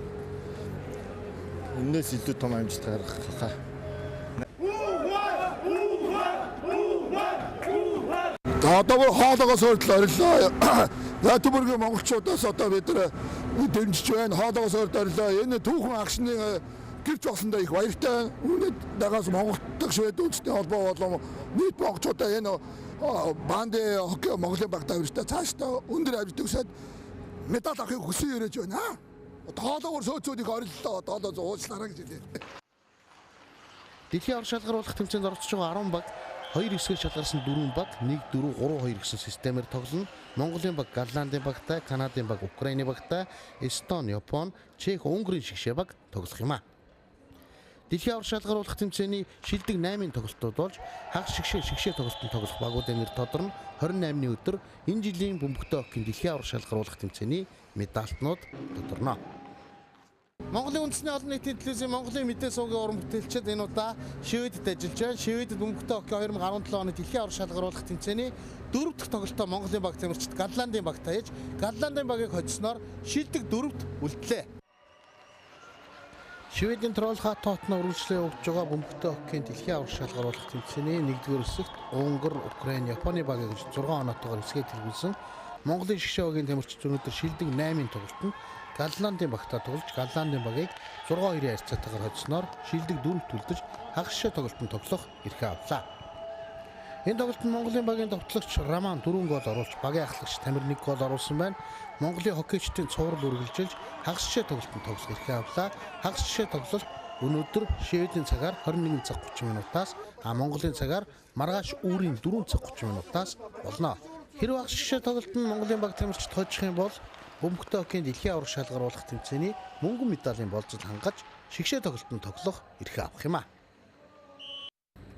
Энээс илүү том амжилт гаргах хаа. Одоо хоолоогоос өөртөө орилоо. Ятбургийн монголчуудаас одоо бид дэмжиж байна. Хоолоогоос өөртөө орилоо. Энэ түүхэн агшны гэрч болсондоо их баяртай. Үүнээс дагаас Монголд Швед үндэсний холбоо болон нийт монголчуудаа энэ банди хоккей Монголын багтаа өртөө цаашдаа өндөр амжилт өгсөд медаль авахыг хүсэн өрөөж байна. Хоолоогоор сөөцүүдийг ориллоо. Одоо уучлаарай гэж хэлээ. Дэлхийн аварга шалгаруулах тэмцээнд оролцож байгаа 10 баг 2 хэсгээр шалгарсан 4 баг 1-4-3-2 гэсэн системээр тоглоно. Монголын баг Голландын багтай, Канадын баг Украины багтай, Эстон, Япон, Чех, Унгарийн шигшээ баг тоглох юм а. Дэлхийн аварга шалгаруулах тэмцээний шилдэг 8 тоглолтууд болж хагас шигшээ тоглолтод тоглох багуудын нэр тодорно. 28-ны өдөр энэ жилийн бөмбөгтэй хоккейн дэлхийн аварга шалгаруулах тэмцээний медальтнууд тодорно. Монголын үндэсний олон нийтийн телевизийн Монголын мэдээ сувгийн уран бүтээлчид энэ удаа Шведэд ажиллаж байна. Шведэд бөмбөгтэй хоккей 2017 оны дэлхийн аварга шалгаруулах тэмцээний 4 дахь тоглолтоо Монголын баг тамирчид Голландын багтай ээж Голландын багийг хоцсноор шилдэг 4-т үлдлээ. Шведийн Тролхат хотноо үргэлжлээ өгж байгаа бөмбөгтэй хоккейн дэлхийн аварга шалгаруулах тэмцээний 1-р хэсэгт Унгар, Украин, Японы багийг 6 оноотойгоор хэсгээд хэрэгжүүлсэн. Монголын шигшээ багийн тамирчид өнөөдөр шилдэг 8 тоглолтод Голландын багтаа тоглож Голландын багийг 6-2-ийн харьцаатайгаар хоцсноор шилдэг 4-т үлдэж хагас шигшээ тоглолтод тоглох эрхээ авлаа. Энэ тоглолтод Монголын багийн товтлогч Роман 4 гол оруулж багийн ахлагч Тамир 1 гол оруулсан байна. Монголын хоккейчдын цуврал үргэлжилж хагас шигшээ тоглолтод тоглох эрхээ авлаа. Хагас шигшээ тоглолт өнөөдөр Шведийн цагаар 21 цаг 30 минутаас Монголын цагаар маргааш үүрийн 4 цаг 30 минутаас болно. Хэрвээ хагас шигшээ тоглолтод Монголын баг тамирчид хожих юм бол бөмбөгтэй хоккейн дэлхийн аварга шалгаруулах тэмцээний мөнгөн медалийн болцол хангаж шигшээ тоглолтод тоглох эрхээ авах юм а.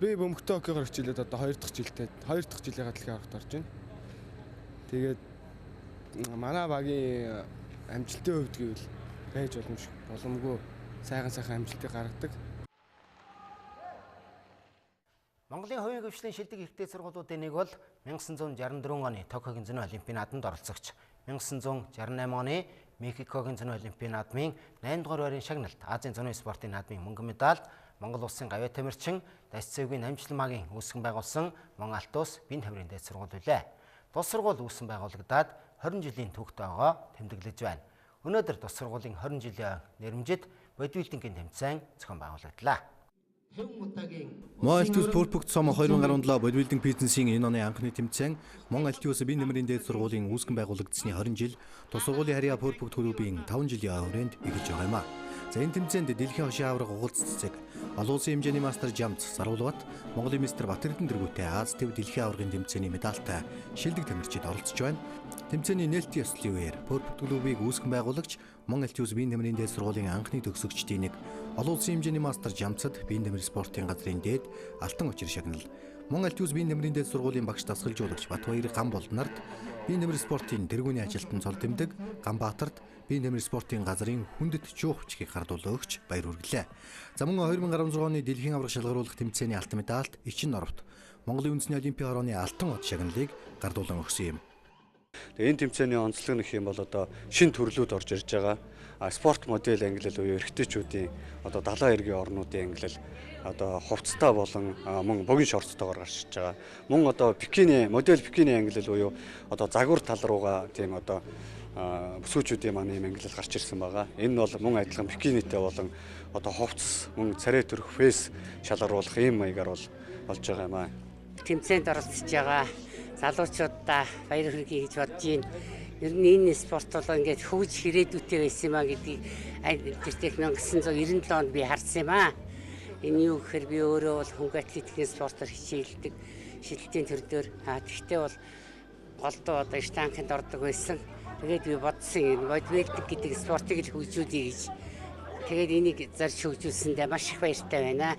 Би бөмбөгтэй хоккейгээр хичээлээд одоо 2 дахь жилийнхаа дэлхийн аваргад орж байна. Тэгээд манай багийн амжилтын хувьд гэвэл байж боломжгүй сайхан амжилтыг гаргадаг. Монголын хувийн хөгжлийн шилдэг эрхтэй сургуулиудын нэг бол 1964 оны Токиогийн зуны олимпиаданд оролцогч, 1968 оны Мехикогийн зуны олимпийн наадмын 8 дугаар байрын шагналт Азийн зуны спортын наадмын мөнгөн медаль, Монгол улсын гавьяа тамирчин, Дайс цэвгийн намжламаагийн үүсгэн байгуулсан Мон Алт ус бие тамирын дээд сургууль үлээ. Тус сургууль үүсгэн байгуулагдаад 20 жилийн түүхтэй байгаа тэмдэглэж байна. Өнөөдөр тус сургуулийн 20 жилийн нэрмжид бодибилдингийн тэмцээн зохион байгуулагдлаа. Мон Алт ус Пурпугт сом 2017 бодибилдинг бизнесийн энэ оны анхны тэмцээн Мон Алт ус бие тамирын дээд сургуулийн үүсгэн байгуулагдсны 20 жил тус сургуулийн харьяа Пурпугт клубын 5 жилийн хүрээнд эхэлж байгаа юм а. За энэ тэмцээнд дэлхийн хошийн аварга угуулц цэцэг, олон улсын хэмжээний мастер жамц Саруулбат, Монголын мистер Батэрдэн дэргүүтэй Аз төв дэлхийн аваргын тэмцээний медальтай шилдэг тамирчид оролцож байна. Тэмцээний нээлтийн ёслолын үеэр Пурпугт клубыг үүсгэн байгуулагч Мон Алт ус бие тамирын дээд сургуулийн анхны төгсөгчдийн нэг, олон улсын хэмжээний мастер жамцад бие тамирын спортын газрын дээд алтан учир шагнал, Мон Алт ус бие тамирын дээд сургуулийн багш дасгалжуулагч Батбаяр Гамболд нарт бие тамирын спортын тэргүүний ажилтан цол тэмдэг Ганбаатарт бие тамирын спортын газрын хүндэт жуух бичгийг гардуулан өгч баяр хүргэлээ. За мөн 2016 оны дэлхийн аварга шалгаруулах тэмцээний алтан медальт Ичин Норовт Монголын үндэсний олимпийн хорооны алтан од шагналыг гардуулан өгсөн юм. Энэ тэмцээний онцлог нөх юм бол одоо шинэ төрлүүд орж ирж байгаа. Спорт модель ангилал буюу эрэгтэйчүүдийн одоо далайн эргийн орнуудын ангилал одоо хувцастай болон мөн богино шорттойгоор гарч ирж байгаа. Мөн одоо модель бикини ангилал буюу одоо загвар тал руугаа тийм одоо бүсгүүчүүдийн маань юм ангилал гарч ирсэн байгаа. Энэ нь бол мөн адилхан бикинитэй болон одоо хувцас мөн царай төрөх фэйс шалгаруулах ийм маягаар болж байгаа юм аа. Тэмцээнд оролцож байгаа залуучуудаа баяр хүргэе гэж бодож байна. Ер нь энэ спорт бол ингээд хөгж ирээдүйтэй байсан юм а гэдгийг тэртээ 1997 онд би харсан юм а. Энэ юу гэхээр би өөрөө бол хөнгө атлетикийн спортоор хичээлдэг, шилжилтийн төрлөөр тэгтээ бол голдуу одоо штанганд ордог байсан. Тэгээд би бодсон энэ бодибилдинг гэдэг спортыг л хөгжүүлье гэж. Тэгээд энийг зарж хөгжүүлсэндээ маш их баяртай байна.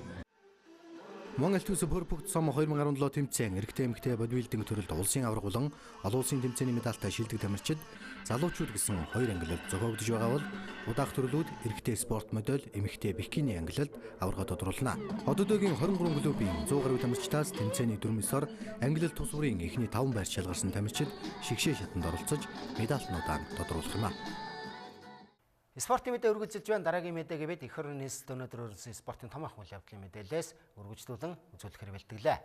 Мон Алт ус Пурпугт сом 2017 тэмцээн эрэгтэй эмэгтэй бодибилдинг төрөлд улсын аварга болон олон улсын тэмцээний медальтай шилдэг тамирчид залуучууд гэсэн хоёр ангилалд зохиогдож байгаа бол удаах төрлүүд эрэгтэй спорт модель, эмэгтэй бикини ангилалд аварга тодруулна. Ододогийн 23 клубын 100 гаруй тамирчдаас тэмцээний дөрмөсөөр ангилал тус бүрийн эхний 5 байр шалгарсан тамирчид шигшээ шатанд оролцож медальнуудаа тодруулах юм а. Спортын мэдээ үргэлжилж байна. Дараагийн мэдээ гэвэл их хурлын нийслэлд өнөөдөр өрнөсөн спортын том ахмал явдлын мэдээлэлээс үргэлжлүүлэн үзүүлэхээр бэлтгэлээ.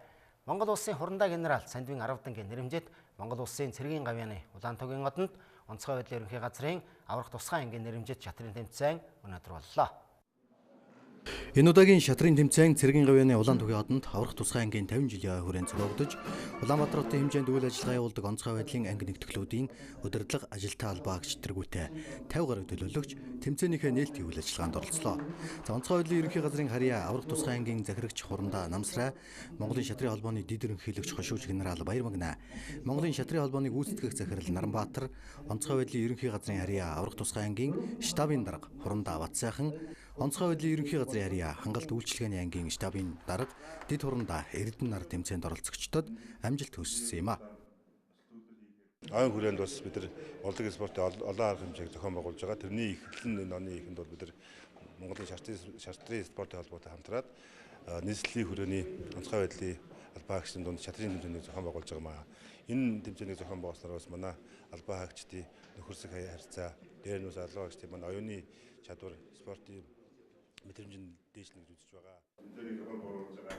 Монгол улсын хурандаа генерал Сандвин 10 дангийн нэрэмжит Монгол улсын цэргийн гавьяаны Улаантугийн одонд онцгой байдлын ерөнхий газрын аврах тусгай ангийн нэрэмжит шатрын тэмцээн өнөөдөр боллоо. Энэ удаагийн шатрын тэмцээн цэргийн гавьяаны Улаантугийн одонд аврах тусгай ангийн 50 жилийн хүрээнд зохиогдож, Улаанбаатар хотын хэмжээнд үйл ажиллагаа явуулдаг онцгой байдлын анги нэгтгэлүүдийн удирдлага ажилтаа албаа агч тэргүүтэй 50 гаруй төлөөлөгч тэмцээнийхээ нээлтийн үйл ажиллагаанд оролцлоо. За онцгой байдлын ерөнхий газрын харьяа аврах тусгай ангийн захирагч хурандаа Намсраа, Монголын шатрын холбооны дэд ерөнхийлөгч хошууч генерал Баяр Магна, Монголын шатрын холбооныг гүйцэтгэх захирал Наранбаатар, онцгой байдлын ерөнхий газрын харьяа аврах тусгай ангийн штабын дарга хурандаа Батсайхан, онцгой байдлын ерөнхий газрын харьяа хангалт үйлчилгээний ангийн штабын дарга дэд хурандаа Эрдэнэ нар тэмцээнд оролцогчдод амжилт хүссэн юм а. Ойн хүрээнд бас бид нар олонгийн спортын олон арга хэмжээг зохион байгуулж байгаа. Тэрний эхлэл энэ оны эхэнд бол бид нар Монголын шатрын спортын холбоотой хамтраад нийслэлийн хүрээний онцгой байдлын албаа агчдын дунд шатрын тэмцээнийг зохион байгуулж байгаа маа. Энэ тэмцээнийг зохион байгуулснаар бас манай албаа агчдын нөхөрсөг харьцаа, дээр нь бас албаа агчдын манай оюуны чадвар, спортын мэдрэмжийн дээшлэн гэж үзэж байгаа.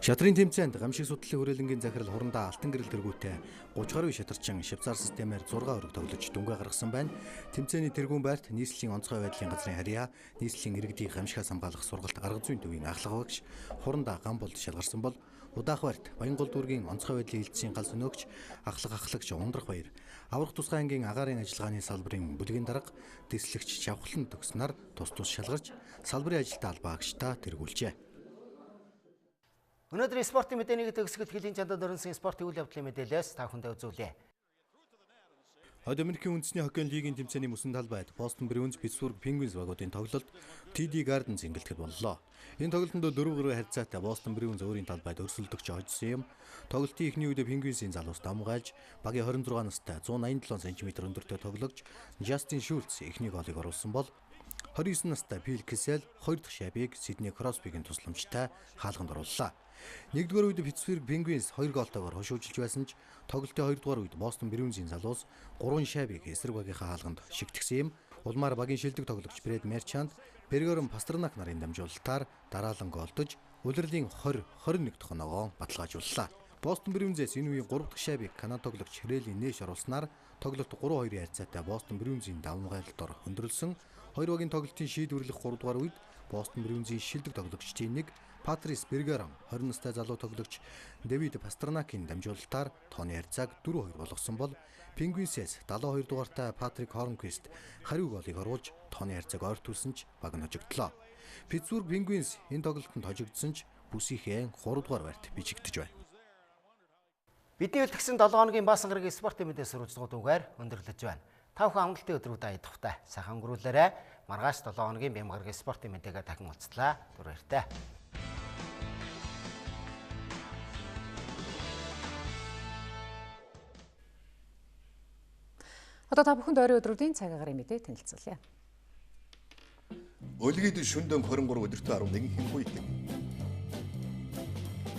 Шатрын тэмцээнд гамшиг судлалын хүрээлэнгийн захирал хурандаа алтан гэрэл тэргүүтэй 30 гаруй шатарчин швейцар системээр 6 өрөг тоглож дүнгээ гаргасан байна. Тэмцээний тэргүүн байрт нийслэлийн онцгой байдлын газрын харьяа, нийслэлийн иргэдийн хамшигаас хамгаалах сургалт арга зүйн төвийн ахлах багш хурандаа Гамболд шалгарсан бол удаах байрт Баянгол дүүргийн онцгой байдлын хилцээний гал сөнөөгч ахлагч Ундрах баяр, аврах тусгай ангийн агаарын ажиллагааны салбарын бүлгийн дарга дэслэгч Чавхлан төгснөр тус шалгарч салбарын ажилтаа албаа агчдаа тэргүүлжээ. Өнөөдөр спортын мэдээний төгсгөл хөлийн чандад өрнсөн спортын үйл явдлын мэдээлэлээс та бүхэндээ үзүүлье. Хойд Америкийн үндэсний хоккейн лигийн тэмцээний мөсөн талбайд Бостон Брюинс Питтсбург Пингвинс багуудын тоглолт TD Gardens ингэлтгэл боллоо. Энэ тоглолтод 4-3 харьцаатай Бостон Брюинс өөрийн талбайд өрсөлдөгч хожсон юм. Тоглолтын эхний үед Пингвинсийн залуус дамгаалж багийн 26 настай 187 см өндөртэй тоглогч Жастин Шулц эхний голыг оруулсан бол 29 настай Фил Кесел 2 дахь шайбыг Сидней Кросбигийн тусламжтай хаалганд орууллаа. 1-р үед Питтсбург Пингвинс 2 голтойгоор хошуужилж байсан ч тоглолтын 2-р үед Бостон Брюинсийн залуус 3 шайбыг эсрэг багийнхаа хаалганд шигтгсэн юм. Улмаар багийн шилдэг тоглогч Брэд Мерчант, Бергерон Пастернак нарын дамжуулалтаар дараалан голдож улирлын 20-21 дахь оноогоо баталгаажууллаа. Бостон Брюинсээс энэ үеийн 3 дахь шайбыг Канада тоглогч Рейли Нэш оруулснаар тоглолт 3-2 харьцаатай Бостон Брюинсийн давмгайлалтаар хөндрөлсөн. Хоёр багийн тоглолтын шийдвэрлэх 3-р үед Бостон Брюинсийн шилдэг тоглогчдын нэг Патрис Бергерон 20 настай залуу тоглогч Дэвид Пастернакийн дамжуулалтаар тооны харьцааг 4-2 болгосон бол Пингвинсээс 72 дугаартай Патрик Хорнквист хариу голыг оруулж тооны харьцааг ойртуулсан ч баг нь хожигдлоо. Питтсбург Пингвинс энэ тоглолтод хожигдсон ч бүсийнхээ 3 дугаар байрт бичигдэж байна. Бидний үлдгэсэн 7 хоногийн баасан гарагийн спортын мэдээ сурвалжлагууд үгээр өндөрлөж байна. Та бүхэн амралтын өдрүүд аядахтай сайхан өнгөрүүлээрэй. Маргааш 7 хоногийн бяам гарагийн спортын мэдээгээр дахин уулзлаа. Түр баяртай. Одоо та бүхэнд ойрын өдрүүдийн цаг агаарын мэдээ танилцуулъя. Өлгийд шөнөдөн 23 өдөртөө 11 хэм хүйтэн.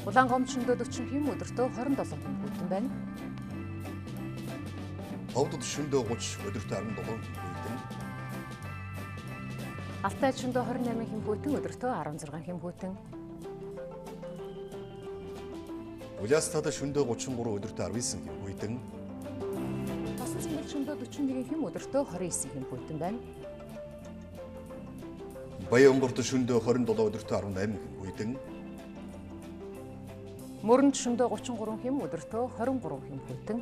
Улаангомд шөнөдөө 40 хэм өдөртөө 27 хэм хүйтэн байна. Ховдод шөнөдөө 30 өдөртөө 17 хэм хүйтэн. Алтай шөнөдөө 28 хэм хүйтэн өдөртөө 16 хэм хүйтэн. Улястад шөнөдөө 33 өдөртөө 19 хэм хүйтэн. Тосон цэнгэл шөнөдөө 41 хэм өдөртөө 29 хэм хүйтэн байна. Баянгорт шөнөдөө 27 өдөртөө 18 хэм хүйтэн. Мөрөнд шөнөдөө 33 хэм өдөртөө 23 хэм хүйтэн.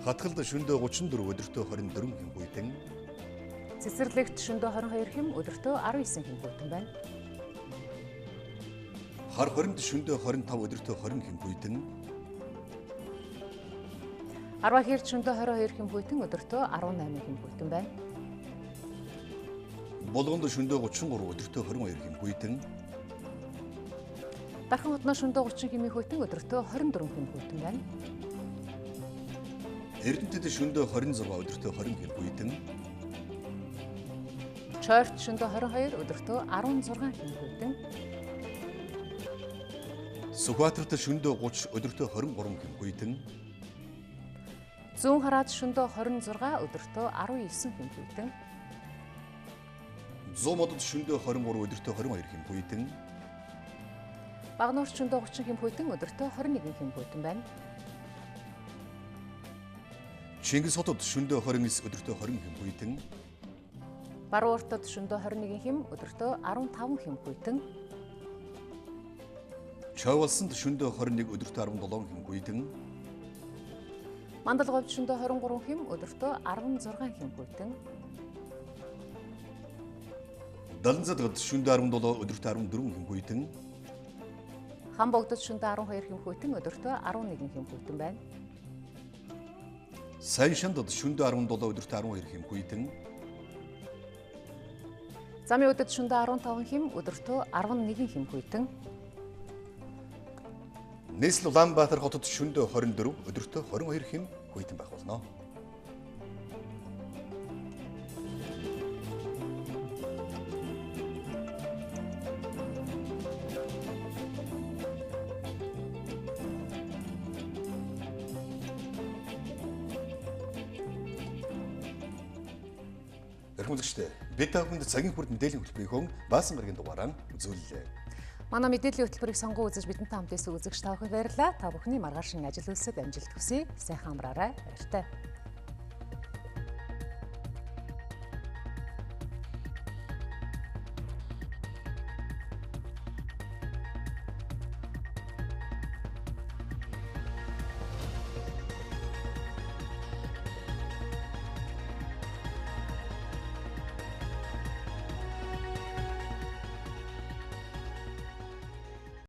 Хатгалд шөнөдөө 34 өдөртөө 24 хэм хүйтэн. Цэцэрлэгт шөнөдөө 22 хэм өдөртөө 19 хэм хүйтэн байна. Хар хоринд шөнөдөө 25 өдөртөө 20 хэм хүйтэн. Арвахирт шөнөдөө 22 хэм хүйтэн өдөртөө 18 хэм хүйтэн байна. Болгонд шөнөдөө 33 өдөртөө 22 хэм хүйтэн. Дархан хотноо шөнөдөө 30 хэм хүйтэн өдөртөө 24 хэм хүйтэн байна. Эрдэнэтэд шөнөдөө 26 өдөртөө 20 хэм хүйтэн. Чойрт шөнөдөө 22 өдөртөө 16 хэм хүйтэн. Сүхбаатарт шөнөдөө 30 өдөртөө 23 хэм хүйтэн. Зүүн хараад шөнөдөө 26 өдөртөө 19 хэм хүйтэн. Зуумодод шөнөдөө 23 өдөртөө 22 хэм хүйтэн. Багнуурт шөнөдөө 30 хэм хүйтэн өдөртөө 21 хэм хүйтэн байна. Чингис хотод шөнөдөө 29 өдөртөө 20 хэм хүйтэн. Барууртад шөнөдөө 21 хэм өдөртөө 15 хэм хүйтэн. Чойволсонд шөнөдөө 21 өдөртөө 17 хэм хүйтэн. Мандалговд шөнөдөө 23 хэм өдөртөө 16 хэм хүйтэн. Даланзадгад шөнөдөө 17 өдөртөө 14 хэм хүйтэн. Хамбогдод шөнөдөө 12 хэм хүйтэн өдөртөө 11 хэм хүйтэн байна. Сайншандад шөнөдөө 17 өдөртөө 12 хэм хүйтэн. Замын өдөд шөнөдөө 15 хэм өдөртөө 11 хэм хүйтэн. Нийслэл Улаанбаатар хотод шөнөдөө 24 өдөртөө 22 хэм хүйтэн байх болно. Эрхэмлэгчтэй бид та бүхэнд цагийн хүрд мэдээллийн хөтөлбөрийн баасан гарагийн дугаараа үзүүллээ. Манай мэдээллийн хөтөлбөрийг сонгон үзэж бидэнтэй хамт байсан үзэгч та бүхэнд баярлалаа. Та бүхний маргааш ажил үйлсэд амжилт хүсье. Сайхан амраарай. Баяртай.